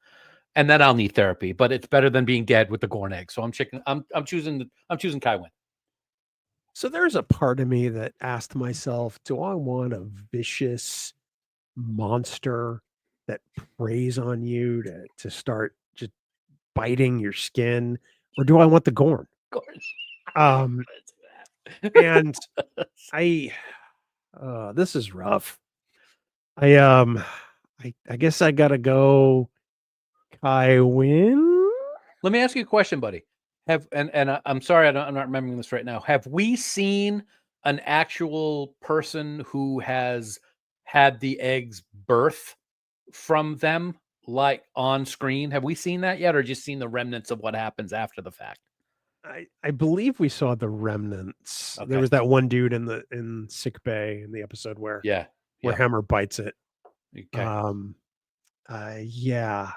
And then I'll need therapy, but it's better than being dead with the Gorn egg. So I'm choosing Kai Wynn. So there's a part of me that asked myself, do I want a vicious monster that preys on you to start just biting your skin, or do I want the Gorn? And this is rough. I guess I gotta go Kai Wynn. Let me ask you a question, buddy. I'm sorry, I'm not remembering this right now. Have we seen an actual person who has had the eggs birth from them, like on screen? Have we seen that yet, or just seen the remnants of what happens after the fact? I believe we saw the remnants. Okay. There was that one dude in sick bay in the episode where Hammer bites it. Okay. Yeah.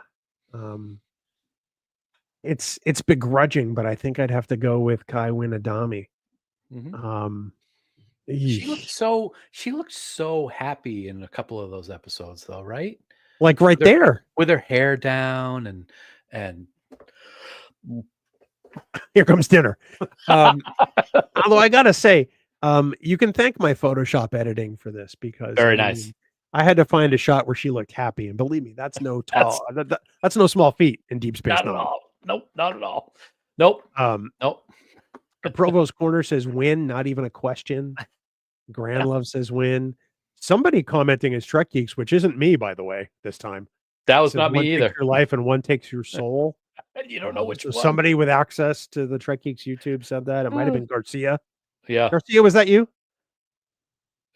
It's begrudging, but I think I'd have to go with Kai Wynn Adami. Mm-hmm. She looked so happy in a couple of those episodes, though, right? Like there with her hair down and here comes dinner. Although I gotta say, you can thank my Photoshop editing for this because very nice. I had to find a shot where she looked happy, and believe me, that's no that's no small feat in Deep Space Nine. Not at all. Nope, not at all. Nope. Nope. Provost Corner says win, not even a question. Grand Love says win. Somebody commenting is Trek Geeks, which isn't me, by the way, this time. That was not me either. Takes your life and one takes your soul. You don't know which one. Somebody with access to the Trek Geeks YouTube said that. It might have been Garcia. Yeah. Garcia, was that you?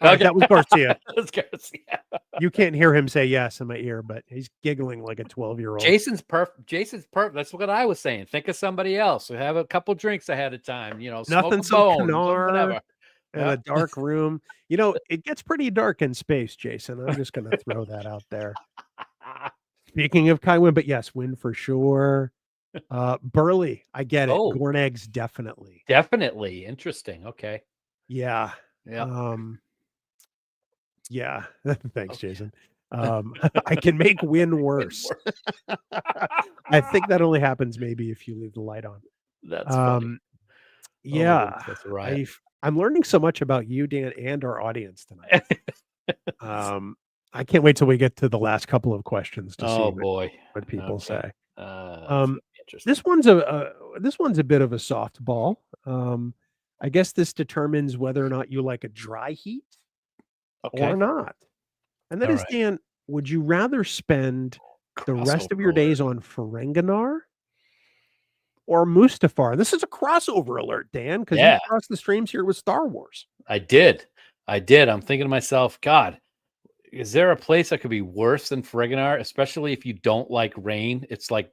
Okay. That was Garcia. That's Garcia. You can't hear him say yes in my ear, but he's giggling like a 12-year-old. Jason's perfect. That's what I was saying. Think of somebody else. Have a couple drinks ahead of time. Nothing so Canar in a dark room. It gets pretty dark in space, Jason. I'm just going to throw that out there. Speaking of Kai Wynn, but yes, Wynn for sure. Burley, I get it. Gorn eggs, definitely. Definitely. Interesting. Okay. Yeah. Yeah. Yeah. Thanks, Jason. I can make Wynn worse. I think that only happens maybe if you leave the light on. That's funny. Yeah. That's right. I'm learning so much about you, Dan, and our audience tonight. I can't wait till we get to the last couple of questions to see what people say. This one's a bit of a softball. I guess this determines whether or not you like a dry heat or not. And that is, Dan, would you rather spend the rest of your days on Ferenginar or Mustafar? And this is a crossover alert, Dan, because you crossed the streams here with Star Wars. I did. I'm thinking to myself, God, is there a place that could be worse than Ferenginar, especially if you don't like rain? It's like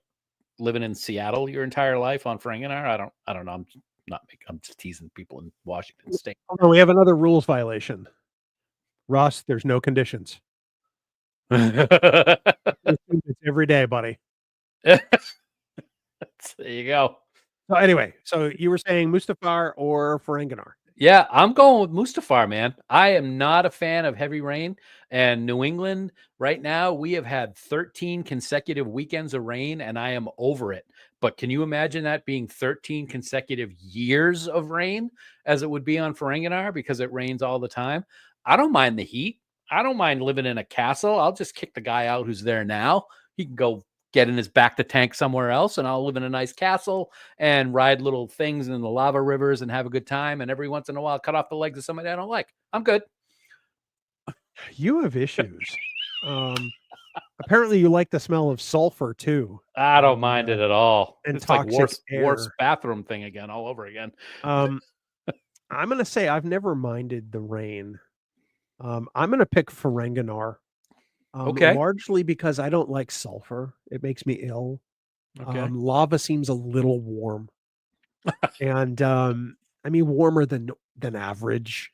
living in Seattle your entire life on Ferenginar. I don't know. I'm just teasing people in Washington State. Oh, no, we have another rules violation. Ross, there's no conditions. It's every day, buddy. There you go. So anyway, so you were saying Mustafar or Ferenginar? Yeah, I'm going with Mustafar, man. I am not a fan of heavy rain. And New England, right now, we have had 13 consecutive weekends of rain, and I am over it. But can you imagine that being 13 consecutive years of rain, as it would be on Ferenginar, because it rains all the time? I don't mind the heat. I don't mind living in a castle. I'll just kick the guy out who's there now. He can go get in his back to tank somewhere else, and I'll live in a nice castle and ride little things in the lava rivers and have a good time. And every once in a while, cut off the legs of somebody I don't like. I'm good. You have issues. Apparently you like the smell of sulfur too. I don't mind it at all. And it's like toxic worst bathroom thing again, all over again. I'm going to say I've never minded the rain. I'm going to pick Ferenginar. Okay. Largely because I don't like sulfur. It makes me ill. Okay. Lava seems a little warm. And I mean warmer than average.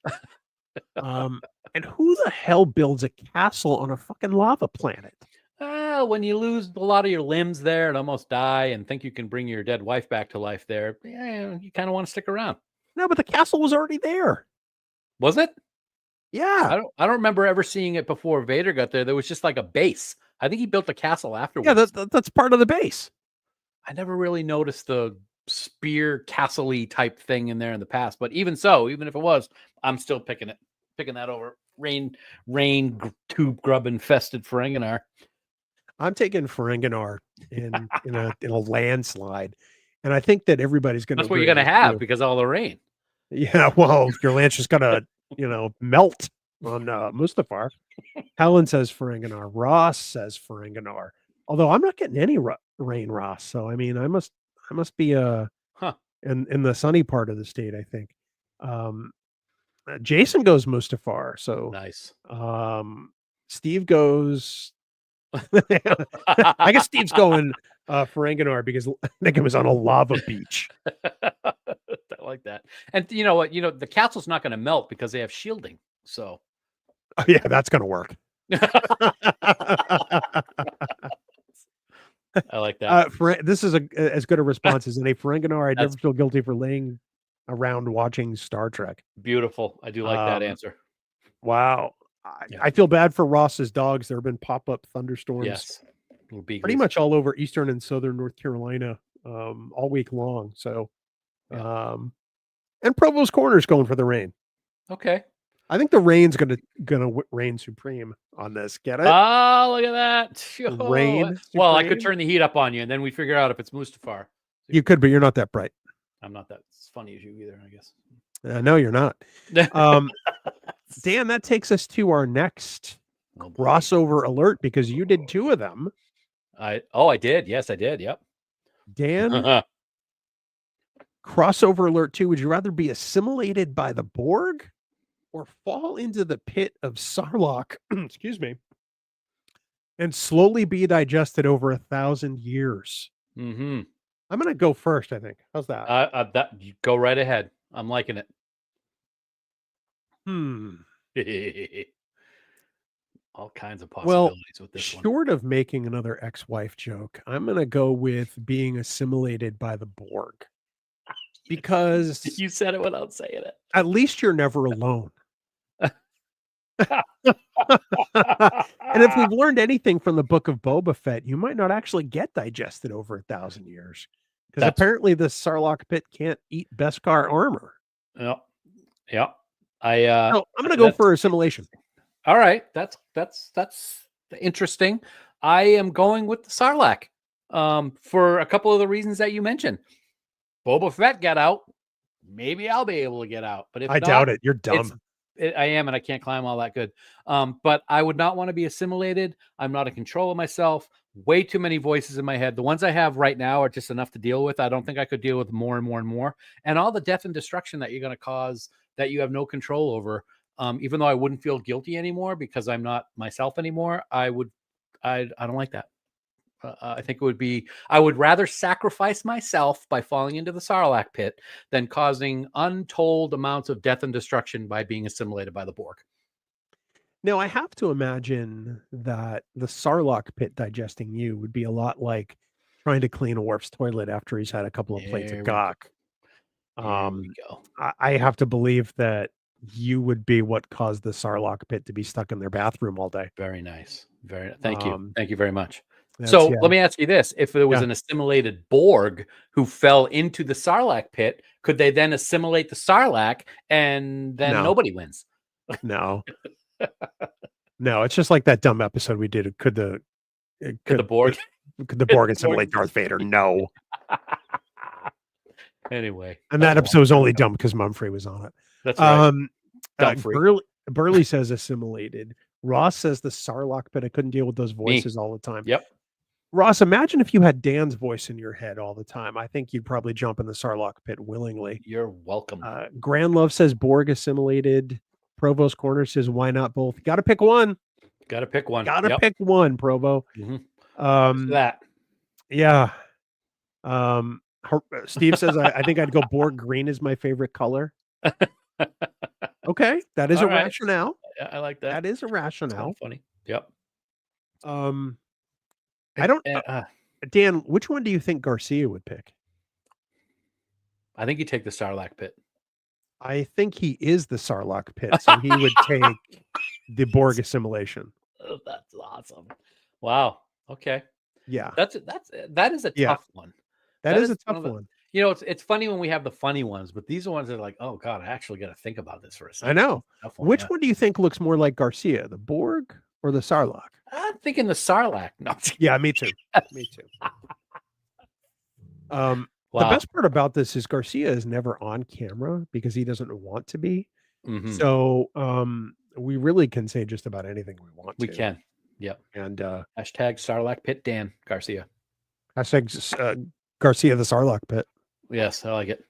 And who the hell builds a castle on a fucking lava planet? When you lose a lot of your limbs there and almost die and think you can bring your dead wife back to life there, yeah, you kind of want to stick around. No, but the castle was already there. Was it? Yeah. I don't remember ever seeing it before Vader got there. There was just like a base. I think he built a castle afterwards. Yeah, that's part of the base. I never really noticed the spear castle-y type thing in there in the past, but even so, even if it was, I'm still picking that over rain tube grub infested Ferenginar. I'm taking Ferenginar in a landslide, and I think that everybody's going to. That's what you're going to have because of all the rain. Yeah, well, your land's just going to melt on Mustafar. Helen says Ferenginar. Ross says Ferenginar. Although I'm not getting any rain, Ross. So I mean, I must be in the sunny part of the state. I think. Jason goes Mustafar. So nice. Steve goes. I guess Steve's going Ferenginar because I think it was on a lava beach. I like that. And you know what? The castle's not going to melt because they have shielding. So yeah, that's going to work. I like that. This is as good a response as any. Ferenginar, I never feel guilty for laying around watching Star Trek. Beautiful. I do like that answer. Wow. I feel bad for Ross's dogs. There have been pop-up thunderstorms. Yes. Pretty much all over eastern and southern North Carolina all week long. So, and Provo's Corner's going for the rain. Okay. I think the rain's gonna reign supreme on this. Get it? Oh, look at that. Rain. Well, I could turn the heat up on you, and then we figure out if it's Mustafar. You could, but you're not that bright. I'm not that funny as you either, I guess. No, you're not. Dan, that takes us to our next crossover alert because you did two of them. I did. Yes, I did. Yep. Dan, crossover alert 2. Would you rather be assimilated by the Borg or fall into the pit of Sarlacc, excuse me, and slowly be digested over 1,000 years? Mm-hmm. I'm going to go first, I think. How's that? You go right ahead. I'm liking it. All kinds of possibilities with this one. Short of making another ex-wife joke, I'm going to go with being assimilated by the Borg. Because you said it without saying it. At least you're never alone. And if we've learned anything from the book of Boba Fett, you might not actually get digested over 1,000 years. Because apparently the Sarlacc pit can't eat Beskar armor. Yeah. I'm going to go for assimilation. All right. That's interesting. I am going with the Sarlacc for a couple of the reasons that you mentioned. Boba Fett got out. Maybe I'll be able to get out. But if I doubt it. You're dumb. I am, and I can't climb all that good. But I would not want to be assimilated. I'm not in control of myself. Way too many voices in my head. The ones I have right now are just enough to deal with. I don't think I could deal with more and more and more. And all the death and destruction that you're going to cause that you have no control over. Even though I wouldn't feel guilty anymore because I'm not myself anymore, I don't like that. I think it would be, I would rather sacrifice myself by falling into the Sarlacc pit than causing untold amounts of death and destruction by being assimilated by the Borg. Now, I have to imagine that the Sarlacc pit digesting you would be a lot like trying to clean a Worf's toilet after he's had a couple of plates of gawk. There we go. I have to believe that you would be what caused the Sarlacc pit to be stuck in their bathroom all day. Very nice. Thank you. Thank you very much. Yeah. Let me ask you this. If there was an assimilated Borg who fell into the Sarlacc pit, could they then assimilate the Sarlacc and then nobody wins? No. No, it's just like that dumb episode we did. Could the Borg assimilate Darth Vader? No. Anyway. And that episode was only dumb because Mumfrey was on it. That's right. Burley says assimilated. Ross says the Sarlacc pit. I couldn't deal with those voices all the time. Yep. Ross, imagine if you had Dan's voice in your head all the time. I think you'd probably jump in the Sarlacc pit willingly. You're welcome. Grand Love says Borg assimilated. Provost Corner says, why not both? Got to pick one. Got to pick one. Got to pick one, Provo. That. Yeah. Steve says, I think I'd go Borg green is my favorite color. Okay. That is a rationale. I like that. That is a rationale. Funny. Yep. I don't, Dan, which one do you think Garcia would pick? I think you take the Sarlacc pit. I think he is the Sarlacc pit, so he would take the Borg assimilation. Oh, that's awesome. Wow. Okay. Yeah. That is a tough one. That is a tough one. You know, it's funny when we have the funny ones, but these are ones that are like, oh God, I actually got to think about this for a second. I know. Which one do you think looks more like Garcia, the Borg or the Sarlacc? I'm thinking the Sarlacc. No. Yeah, me too. Me too. The best part about this is Garcia is never on camera because he doesn't want to be. So we really can say just about anything we want to. We can. Yep. And hashtag Sarlacc pit Dan Garcia. Hashtag Garcia the Sarlacc pit. Yes, I like it.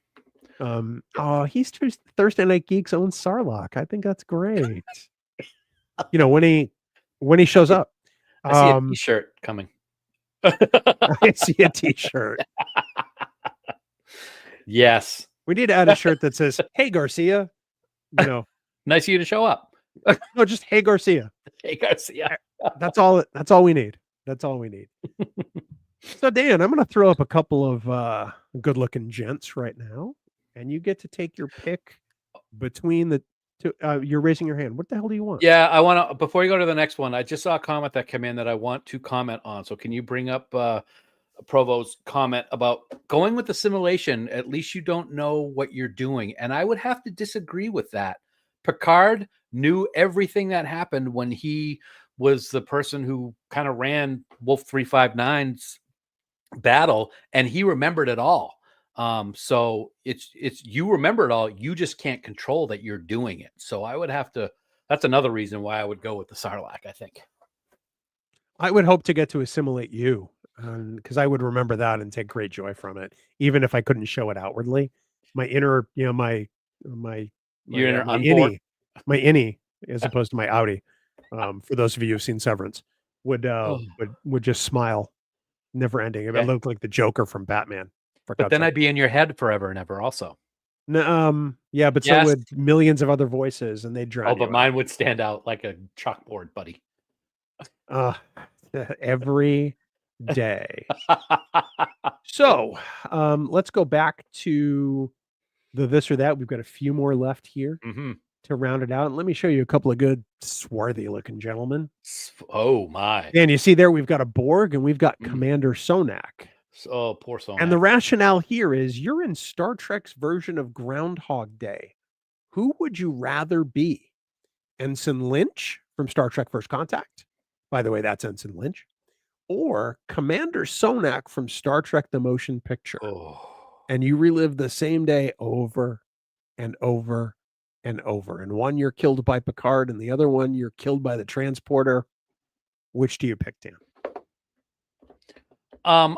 He's Thursday Night Geeks own Sarlacc. I think that's great. You know, when he shows up. I see a t-shirt coming. I see a t-shirt. Yes. We need to add a shirt that says, "Hey Garcia." You know. Nice of you to show up. No, just "Hey Garcia." Hey Garcia. That's all we need. That's all we need. So Dan, I'm going to throw up a couple of good-looking gents right now, and you get to take your pick between the two. You're raising your hand. What the hell do you want? Yeah, I want to. Before you go to the next one, I just saw a comment that came in that I want to comment on. So can you bring up Provo's comment about going with the simulation? At least you don't know what you're doing, and I would have to disagree with that. Picard knew everything that happened when he was the person who kind of ran Wolf 359's battle, and he remembered it all. So it's you remember it all, you just can't control that you're doing it. So I would have to, that's another reason why I would go with the Sarlacc. I think I would hope to get to assimilate you, because I would remember that and take great joy from it, even if I couldn't show it outwardly. My inner, you know, my innie, as opposed to my outie. For those of you who've seen Severance, would just smile, never ending. It looked like the Joker from Batman. But then I'd be in your head forever and ever also. No, yeah, but so would millions of other voices, and they'd drown. Oh, but mine would stand out like a chalkboard, buddy. Every day. So let's go back to the this or that. We've got a few more left here to round it out. And let me show you a couple of good swarthy looking gentlemen. Oh my. And you see there, we've got a Borg and we've got Commander Sonak. Oh, poor Sonak. And the rationale here is you're in Star Trek's version of Groundhog Day. Who would you rather be? Ensign Lynch from Star Trek First Contact. By the way, that's Ensign Lynch. Or Commander Sonak from Star Trek The Motion Picture. Oh. And you relive the same day over and over and over. And one you're killed by Picard, and the other one you're killed by the transporter. Which do you pick, Dan?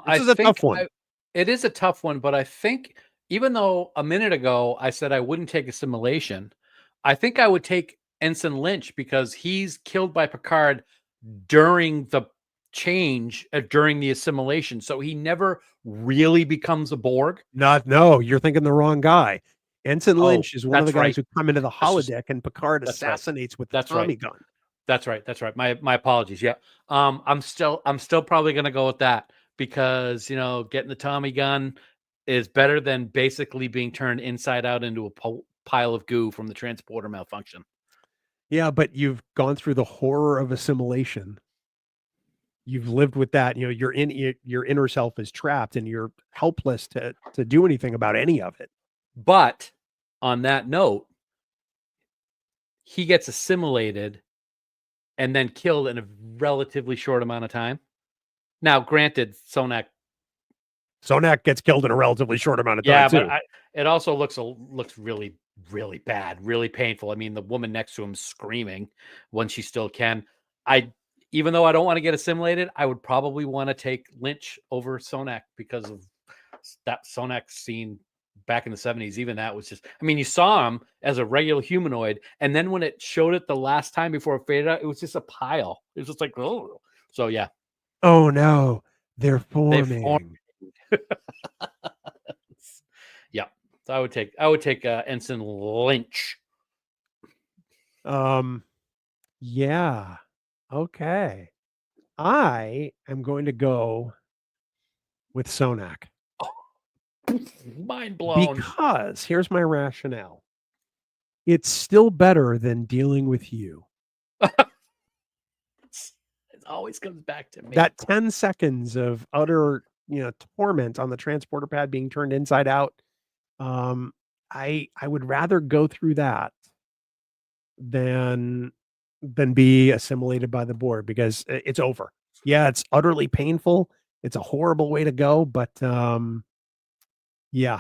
This is a tough one. It is a tough one, but I think even though a minute ago I said I wouldn't take assimilation, I think I would take Ensign Lynch because he's killed by Picard during the change during the assimilation, so he never really becomes a Borg. No, you're thinking the wrong guy. Ensign Lynch is one of the guys who come into the holodeck and Picard assassinates with the Tommy gun. That's right. My apologies. Yeah. I'm still probably gonna go with that because getting the Tommy gun is better than basically being turned inside out into a pile of goo from the transporter malfunction. Yeah, but you've gone through the horror of assimilation. You've lived with that. Your inner self is trapped, and you're helpless to do anything about any of it. But on that note, he gets assimilated and then killed in a relatively short amount of time. Now, granted, Sonak gets killed in a relatively short amount of time, too. But it also looks really, really bad, really painful. I mean, the woman next to him screaming when she still can. Even though I don't want to get assimilated, I would probably want to take Lynch over Sonak because of that Sonak scene back in the 70s. Even that was just, I mean, you saw him as a regular humanoid, and then when it showed it the last time before it faded out, it was just a pile. It was just like, oh. So yeah. Oh no, they're forming. Yeah. So I would take Ensign Lynch. Yeah. Okay. I am going to go with Sonak. Oh, mind blown. Because here's my rationale. It's still better than dealing with you. It always comes back to me. That 10 seconds of utter, torment on the transporter pad being turned inside out. I would rather go through that than be assimilated by the Borg, because it's over. Yeah, it's utterly painful. It's a horrible way to go, but yeah,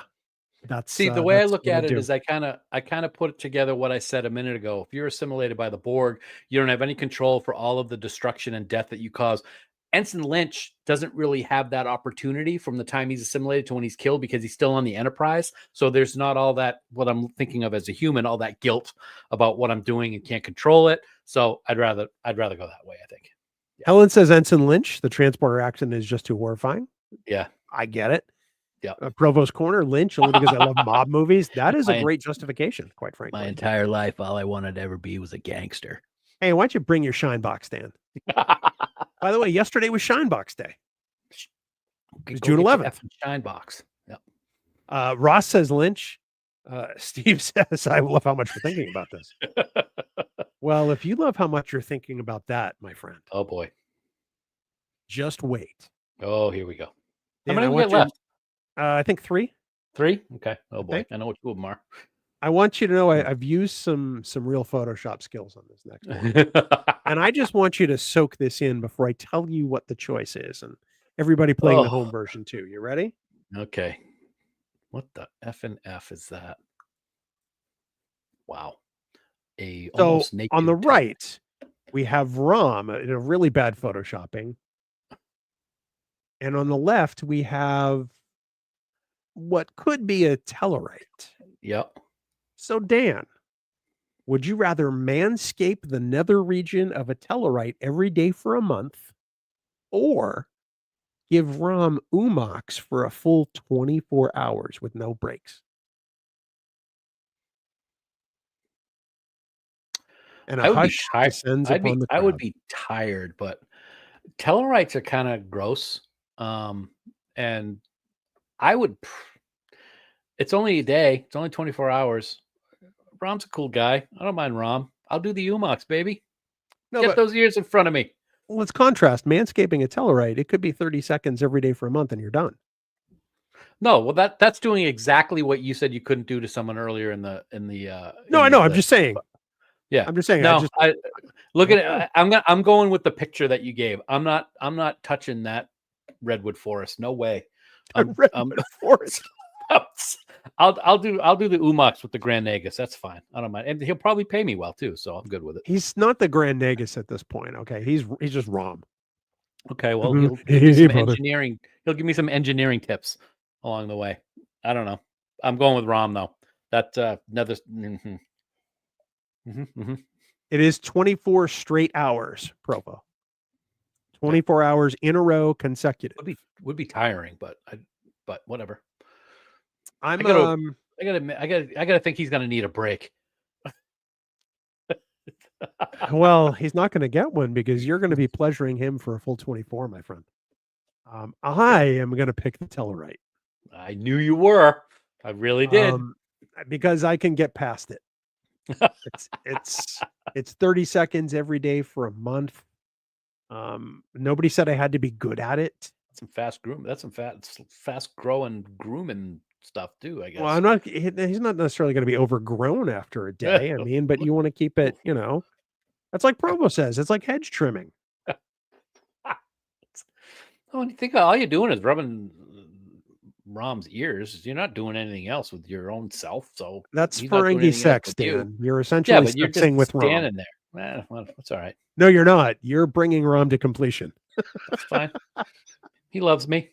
that's the way I look at it is I kind of put it together what I said a minute ago. If you're assimilated by the Borg, you don't have any control for all of the destruction and death that you cause. Ensign Lynch doesn't really have that opportunity from the time he's assimilated to when he's killed, because he's still on the Enterprise. So there's not all that, what I'm thinking of as a human, all that guilt about what I'm doing and can't control it. So I'd rather go that way, I think. Yeah. Helen says Ensign Lynch, the transporter accident is just too horrifying. Yeah. I get it. Yeah. Provost Corner, Lynch, only because I love mob movies. That is a great justification, quite frankly. My entire life, all I wanted to ever be was a gangster. Hey, why don't you bring your shine box, Dan? By the way, yesterday was Shine Box Day. It was June 11th. Shine box. Yep. Ross says Lynch. Steve says, I love how much you're thinking about this. Well, if you love how much you're thinking about that, my friend. Oh, boy. Just wait. Oh, here we go. How many we get left? I think 3. 3? Okay. Oh, boy. I know what 2 of them are. I want you to know I've used some real Photoshop skills on this next one. And I just want you to soak this in before I tell you what the choice is. And everybody playing the home version too. You ready? Okay. What the F and F is that? Wow. So on the right, we have Rom in a really bad photoshopping. And on the left, we have what could be a Tellarite. Yep. So Dan, would you rather manscape the nether region of a Tellarite every day for a month, or give Rom Umox for a full 24 hours with no breaks? And a hush descends upon the crowd. I would be tired, but Tellarites are kind of gross. And I would, it's only a day. It's only 24 hours. Rom's a cool guy. I don't mind Rom. I'll do the Umox, baby. Get those ears in front of me. Well, let's contrast manscaping a Tellarite. It could be 30 seconds every day for a month and you're done. No, well, that's doing exactly what you said you couldn't do to someone earlier in the No, I know. I'm just saying. Yeah, I'm just saying. No, I look at it. I'm going with the picture that you gave. I'm not touching that redwood forest. No way. Redwood forest. I'll do the Umox with the Grand Nagus. That's fine. I don't mind, and he'll probably pay me well too, so I'm good with it. He's not the Grand Nagus at this point. Okay, he's just Rom. Okay, well, he'll give me some engineering. He'll give me some engineering tips along the way. I don't know. I'm going with Rom though. That another. It is 24 straight hours, Provo. 24 hours in a row consecutive. Would be tiring, but whatever. I gotta think he's gonna need a break. Well, he's not going to get one because you're going to be pleasuring him for a full 24, my friend. I am going to pick the Tellarite. I knew you were. I really did. Because I can get past it. It's 30 seconds every day for a month. Nobody said I had to be good at it. Some fast groom. That's some fast growing grooming stuff too, I guess. Well, he's not necessarily going to be overgrown after a day. I mean, but you want to keep it, that's like Provo says, it's like hedge trimming. Oh, and you think all you're doing is rubbing Rom's ears. You're not doing anything else with your own self. So that's Ferengi sex, Dan. You're essentially you're sexing with Rom. Standing there. Well, that's all right. No, you're not. You're bringing Rom to completion. That's fine. He loves me.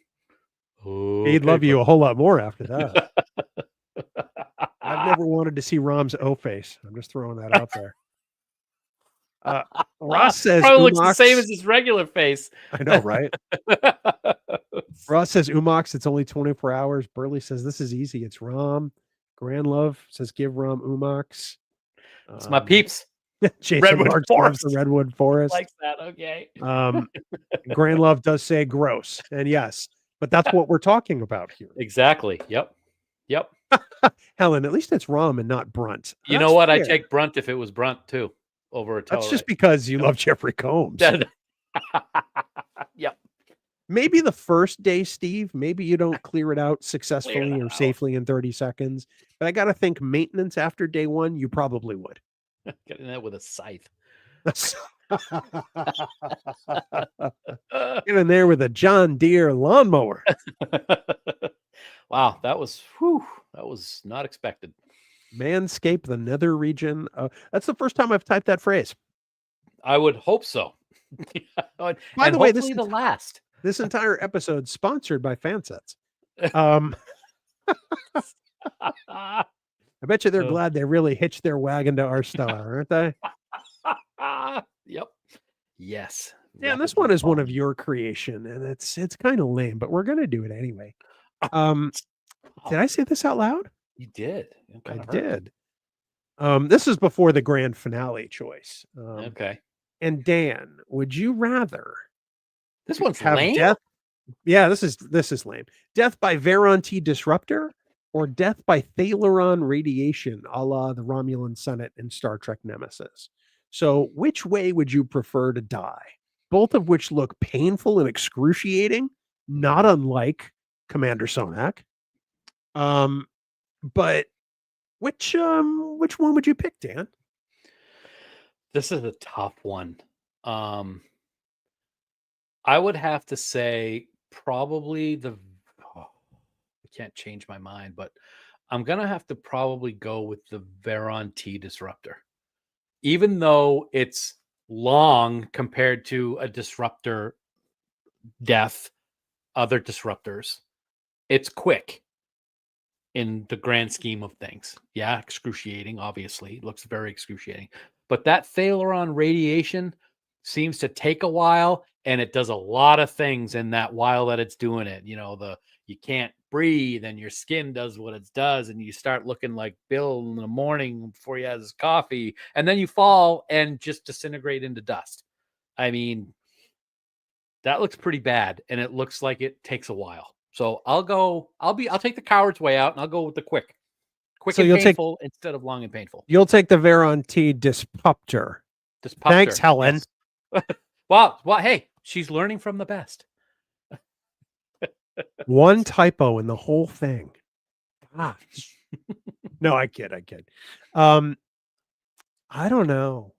He'd love you a whole lot more after that. I've never wanted to see Rom's O face. I'm just throwing that out there. Ross says probably looks the same as his regular face. I know, right? Ross says Umox, it's only 24 hours. Burley says this is easy. It's Rom. Grand Love says give Rom Umox. It's my peeps. Jason Redwood Forest. The Redwood Forest. Likes that. Okay. Grand Love does say gross. And yes, but that's what we're talking about here. Exactly. Yep. Helen, at least it's Rom and not Brunt. You know what? I'd take Brunt if it was Brunt too. Over a That's just because you love Jeffrey Combs. Yep. Maybe the first day, Steve, maybe you don't clear it out successfully or safely in 30 seconds. But I got to think maintenance after day one, you probably would. Getting that with a scythe. Get in there with a John Deere lawnmower. Wow, that was not expected. Manscape the nether region. That's the first time I've typed that phrase. I would hope so. By the way, the last. This entire episode sponsored by Fansets. I bet you they're glad they really hitched their wagon to our star, aren't they? Yep. Yes. Yeah, and this one is one of your creation, and it's kind of lame, but we're gonna do it anyway. Did I say this out loud? You did. I did. This is before the grand finale choice. Okay. And Dan, would you rather this one's lame? Death? Yeah, this is lame. Death by Veron T Disruptor or death by Thalaron radiation, a la the Romulan Senate in Star Trek Nemesis. So, which way would you prefer to die? Both of which look painful and excruciating, not unlike Commander Sonak. But which one would you pick, Dan? This is a tough one. I would have to say probably I can't change my mind, but I'm gonna have to probably go with the Veron T Disruptor, even though it's long compared to a disruptor death, other disruptors. It's quick in the grand scheme of things. Yeah, excruciating, obviously. It looks very excruciating. But that Thalaron radiation seems to take a while, and it does a lot of things in that while that it's doing it. You can't breathe, and your skin does what it does, and you start looking like Bill in the morning before he has his coffee, and then you fall and just disintegrate into dust. I mean, that looks pretty bad, and it looks like it takes a while. So I'll take the coward's way out, and I'll go with the quick so and painful instead of long and painful. You'll take the Veron T Disruptor. Thanks, Helen. Yes. Well, hey, she's learning from the best. One typo in the whole thing. Gosh. No, I kid. I don't know.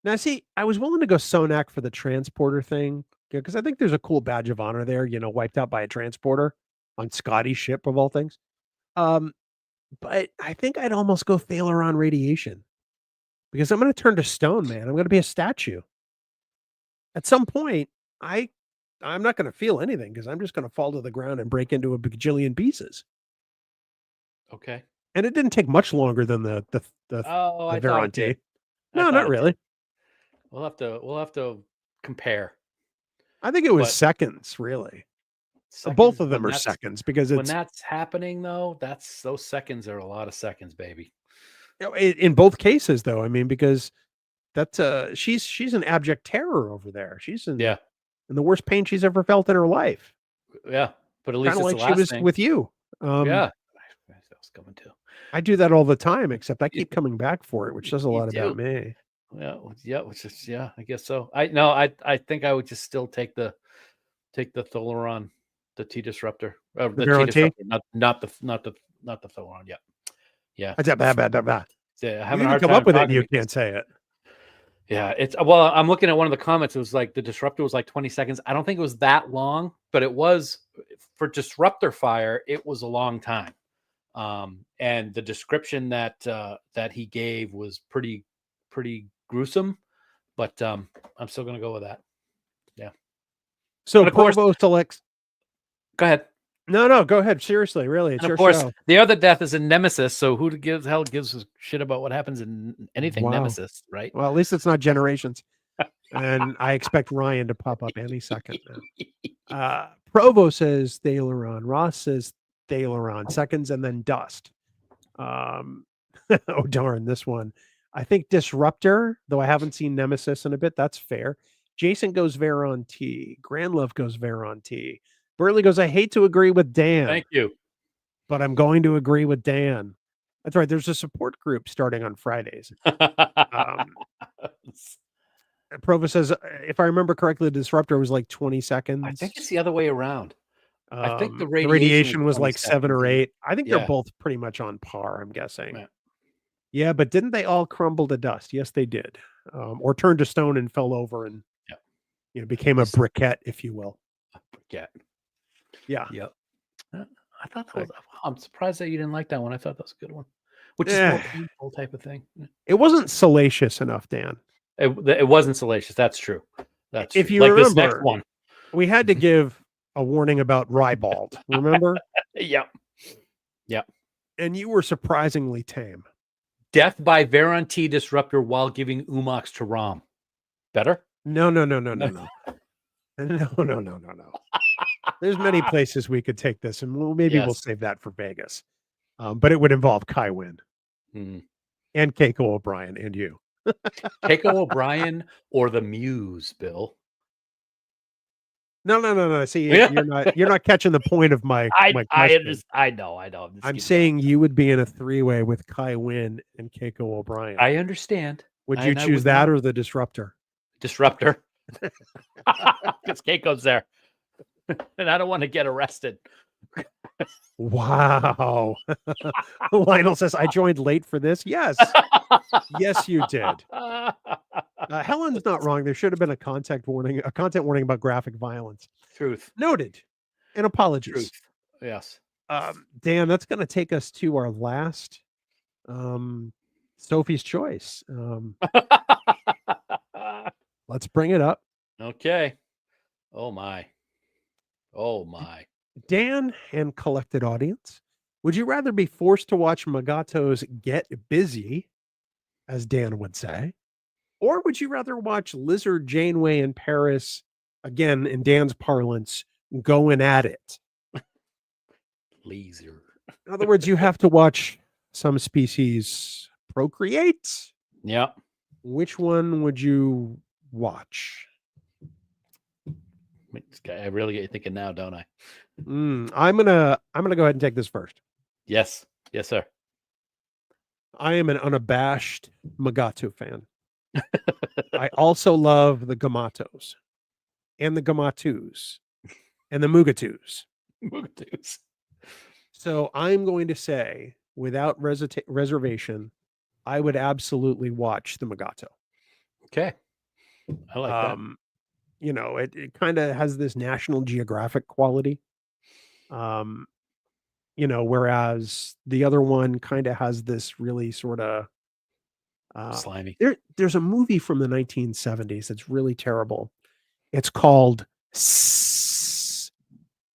Now, see, I was willing to go Sonak for the transporter thing because I think there's a cool badge of honor there, wiped out by a transporter on Scotty's ship of all things. But I think I'd almost go Thalaron radiation because I'm going to turn to stone, man. I'm going to be a statue. At some point, I'm not going to feel anything because I'm just going to fall to the ground and break into a bajillion pieces. Okay. And it didn't take much longer than the Veron T. No, not really. We'll have to compare. I think it was But seconds, really. Both seconds, of them when are that's seconds because when it's that's happening though, those seconds are a lot of seconds, baby. in both cases, though. I mean, because that's she's an abject terror over there. She's Yeah. in the worst pain she's ever felt in her life. Yeah. But at Kind least of it's the like she last was thing. with you. Yeah. That was coming too. I do that all the time, except I keep coming back for it, which says a You lot about do. me. Yeah, which is I guess so. I think I would just still take the Tholaron, the T disruptor. The The T Veron T? disruptor, not the Tholaron. Yeah. Yeah. You Having a even hard come up time with it and talking you because can't say it. yeah, it's well, I'm looking at one of the comments. It was like the disruptor was like 20 seconds. I don't think it was that long, but it was for disruptor fire, it was a long time. And the description that he gave was pretty gruesome, but I'm still gonna go with that. Yeah. So And of course, Provo selects. go ahead. No, go ahead. Seriously, really, it's And of your course, show. the other death is in Nemesis. So who gives a shit about what happens in anything Wow. Nemesis, right? Well, at least it's not Generations. And I expect Ryan to pop up any second now. Provo says Thaleron. Ross says Thaleron. Seconds and then Dust. Oh darn, this one. I think Disruptor, though I haven't seen Nemesis in a bit. That's fair. Jason goes Veron T. Grandlove goes Veron T. Burley goes, I hate to agree with Dan. Thank you. But I'm going to agree with Dan. That's right. There's a support group starting on Fridays. Provo says, if I remember correctly, the disruptor was like 20 seconds. I think it's the other way around. I think the radiation was like 7 or 8. I think they're yeah. both pretty much on par, I'm guessing. Yeah. Yeah, but didn't they all crumble to dust? Yes, they did. Or turned to stone and fell over and became a briquette, if you will. A briquette. Yeah. Yep. I thought that was. I'm surprised that you didn't like that one. I thought that was a good one, which is more painful type of thing. It wasn't salacious enough, Dan. It wasn't salacious. That's true. That's if true. you like remember, this next one, we had to give a warning about ribald. Remember? Yep. And you were surprisingly tame. Death by Veron T disruptor while giving Umox to Rom. Better? No. No. There's many places we could take this, and we'll save that for Vegas. But it would involve Kai Wynn and Keiko O'Brien and you. Keiko O'Brien or the Muse, Bill. No. See, you're not catching the point of my question. I know. I'm saying you would be in a 3-way with Kai Wynn and Keiko O'Brien. I understand. Would you choose that or the disruptor? Disruptor. Because Keiko's there. And I don't want to get arrested. Wow. Lionel says, I joined late for this. Yes. Yes, you did. Helen's not wrong. There should have been a content warning about graphic violence. Truth. Noted. And apologies. Truth. Yes. Dan, that's going to take us to our last Sophie's Choice. Let's bring it up. Okay. Oh my. Dan and collected audience, would you rather be forced to watch Magato's Get Busy, as Dan would say, or would you rather watch Lizard Janeway in Paris, again, in Dan's parlance, going at it? Laser. In other words, you have to watch some species procreate. Yeah. Which one would you watch? I really get you thinking now, don't I? I'm gonna go ahead and take this first. Yes, sir. I am an unabashed Magato fan. I also love the Gamatos and the Gamatus and the Mugatus. So I'm going to say, without reservation, I would absolutely watch the Magato. Okay. I like that. It kind of has this National Geographic quality. Whereas the other one kind of has this really sort of slimy. There's a movie from the 1970s that's really terrible. It's called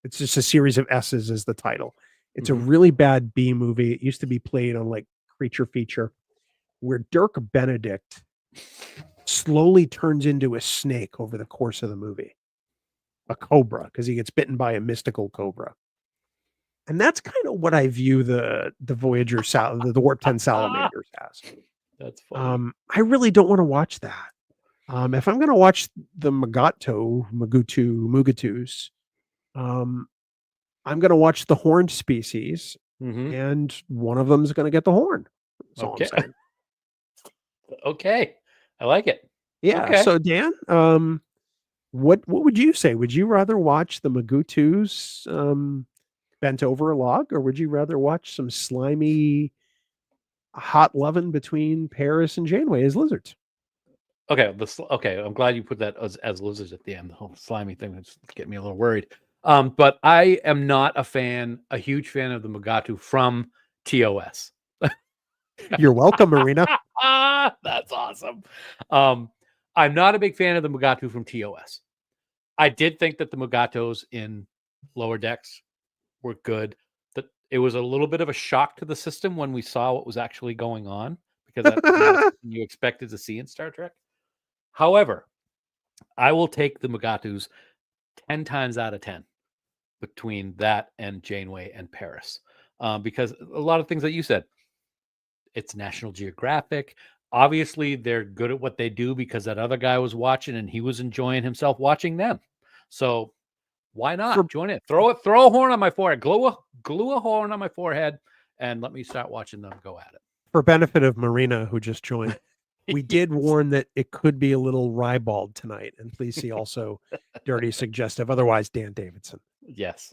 It's just a series of S's is the title. It's a really bad B movie. It used to be played on like Creature Feature, where Dirk Benedict slowly turns into a snake over the course of the movie. a cobra because he gets bitten by a mystical cobra. And that's kind of what I view the Voyager the Warp 10 salamanders as. That's funny. I really don't want to watch that. If I'm going to watch the Mugatus, I'm going to watch the horned species, and one of them is going to get the horn. That's all I'm saying. Okay, I like it. Yeah. Okay. So Dan, what would you say? Would you rather watch the Mugatus bent over a log, or would you rather watch some slimy hot loving between Paris and Janeway as lizards? Okay, I'm glad you put that as lizards at the end. The whole slimy thing that's getting me a little worried. But I am not a huge fan of the Mugatu from TOS. You're welcome, Marina. That's awesome. I'm not a big fan of the Mugatu from TOS. I did think that the Mugatos in Lower Decks were good. That it was a little bit of a shock to the system when we saw what was actually going on, because that's not something you expected to see in Star Trek. However, I will take the Mugatus 10 times out of 10 between that and Janeway and Paris, because a lot of things that you said, it's National Geographic. Obviously, they're good at what they do because that other guy was watching and he was enjoying himself watching them. So why not join it? Throw a horn on my forehead, glue a horn on my forehead, and let me start watching them go at it. For benefit of Marina, who just joined, we did warn that it could be a little ribald tonight, and please see also Dirty Suggestive. Otherwise, Dan Davidson. Yes.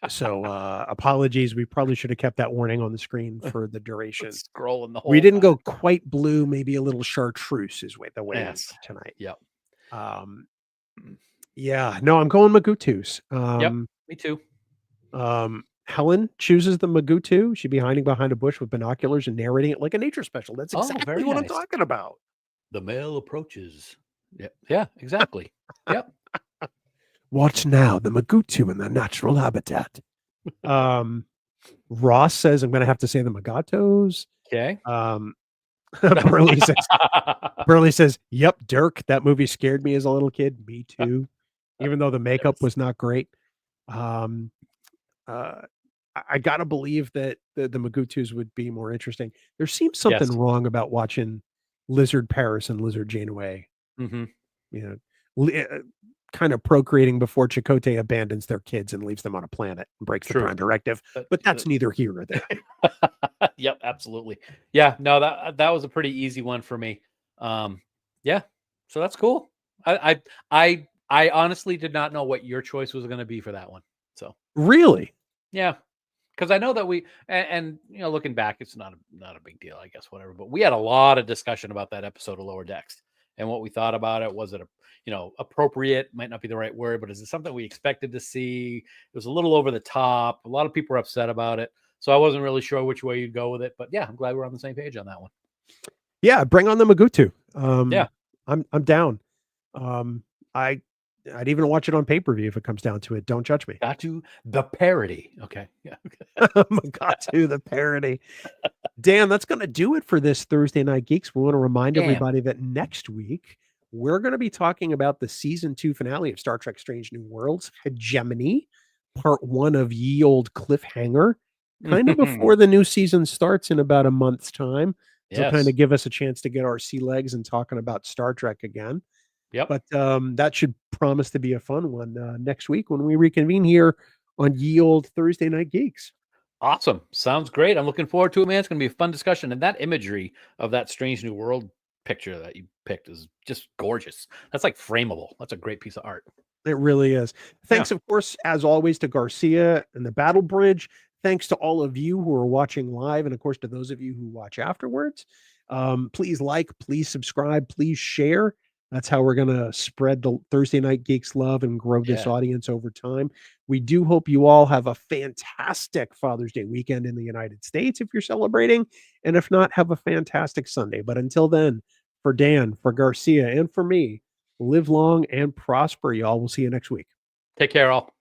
So apologies. We probably should have kept that warning on the screen for the duration. Scrolling the whole. We didn't go quite blue. Maybe a little chartreuse is the way tonight. Yep. Yeah. No, I'm going Mugatus. Yep. Me too. Helen chooses the Mugutu. She'd be hiding behind a bush with binoculars and narrating it like a nature special. That's exactly what I'm talking about. The male approaches. Yeah, exactly. Yep. Watch now, the Mugutu in their natural habitat. Ross says I'm going to have to say the Mugatos. Okay. Burley says, "Yep, Dirk. That movie scared me as a little kid. Me too. Even though the makeup was not great." I gotta believe that the Mugutus would be more interesting. There seems something wrong about watching Lizard Paris and Lizard Janeway. You know, kind of procreating before Chakotay abandons their kids and leaves them on a planet and breaks the Prime Directive. But that's neither here nor there. Yep, absolutely. Yeah, no, that was a pretty easy one for me. Yeah, so that's cool. I honestly did not know what your choice was going to be for that one. So really, yeah, because I know that we and looking back, it's not a big deal, I guess, whatever. But we had a lot of discussion about that episode of Lower Decks and what we thought about it. Was it appropriate? Might not be the right word, but is it something we expected to see? It was a little over the top. A lot of people were upset about it, so I wasn't really sure which way you'd go with it. But yeah, I'm glad we're on the same page on that one. Yeah, bring on the Mugutu. Yeah, I'm down. I'd even watch it on pay-per-view if it comes down to it. Don't judge me. Mugato the parody. Okay. Yeah. Mugato the parody. Dan, that's going to do it for this Thursday Night Geeks. We want to remind everybody that next week we're going to be talking about the season 2 finale of Star Trek Strange New Worlds, Hegemony, part 1 of Ye Old Cliffhanger, kind of before the new season starts in about a month's time. So kind of give us a chance to get our sea legs and talking about Star Trek again. Yep. But that should promise to be a fun one next week when we reconvene here on Ye Old Thursday Night Geeks. Awesome. Sounds great. I'm looking forward to it, man. It's going to be a fun discussion. And that imagery of that Strange New World picture that you picked is just gorgeous. That's like frameable. That's a great piece of art. It really is. Thanks, of course, as always, to Garcia and the Battle Bridge. Thanks to all of you who are watching live. And of course, to those of you who watch afterwards. Please please subscribe, please share. That's how we're going to spread the Thursday Night Geeks love and grow this audience over time. We do hope you all have a fantastic Father's Day weekend in the United States if you're celebrating. And if not, have a fantastic Sunday. But until then, for Dan, for Garcia, and for me, live long and prosper, y'all. We'll see you next week. Take care, all.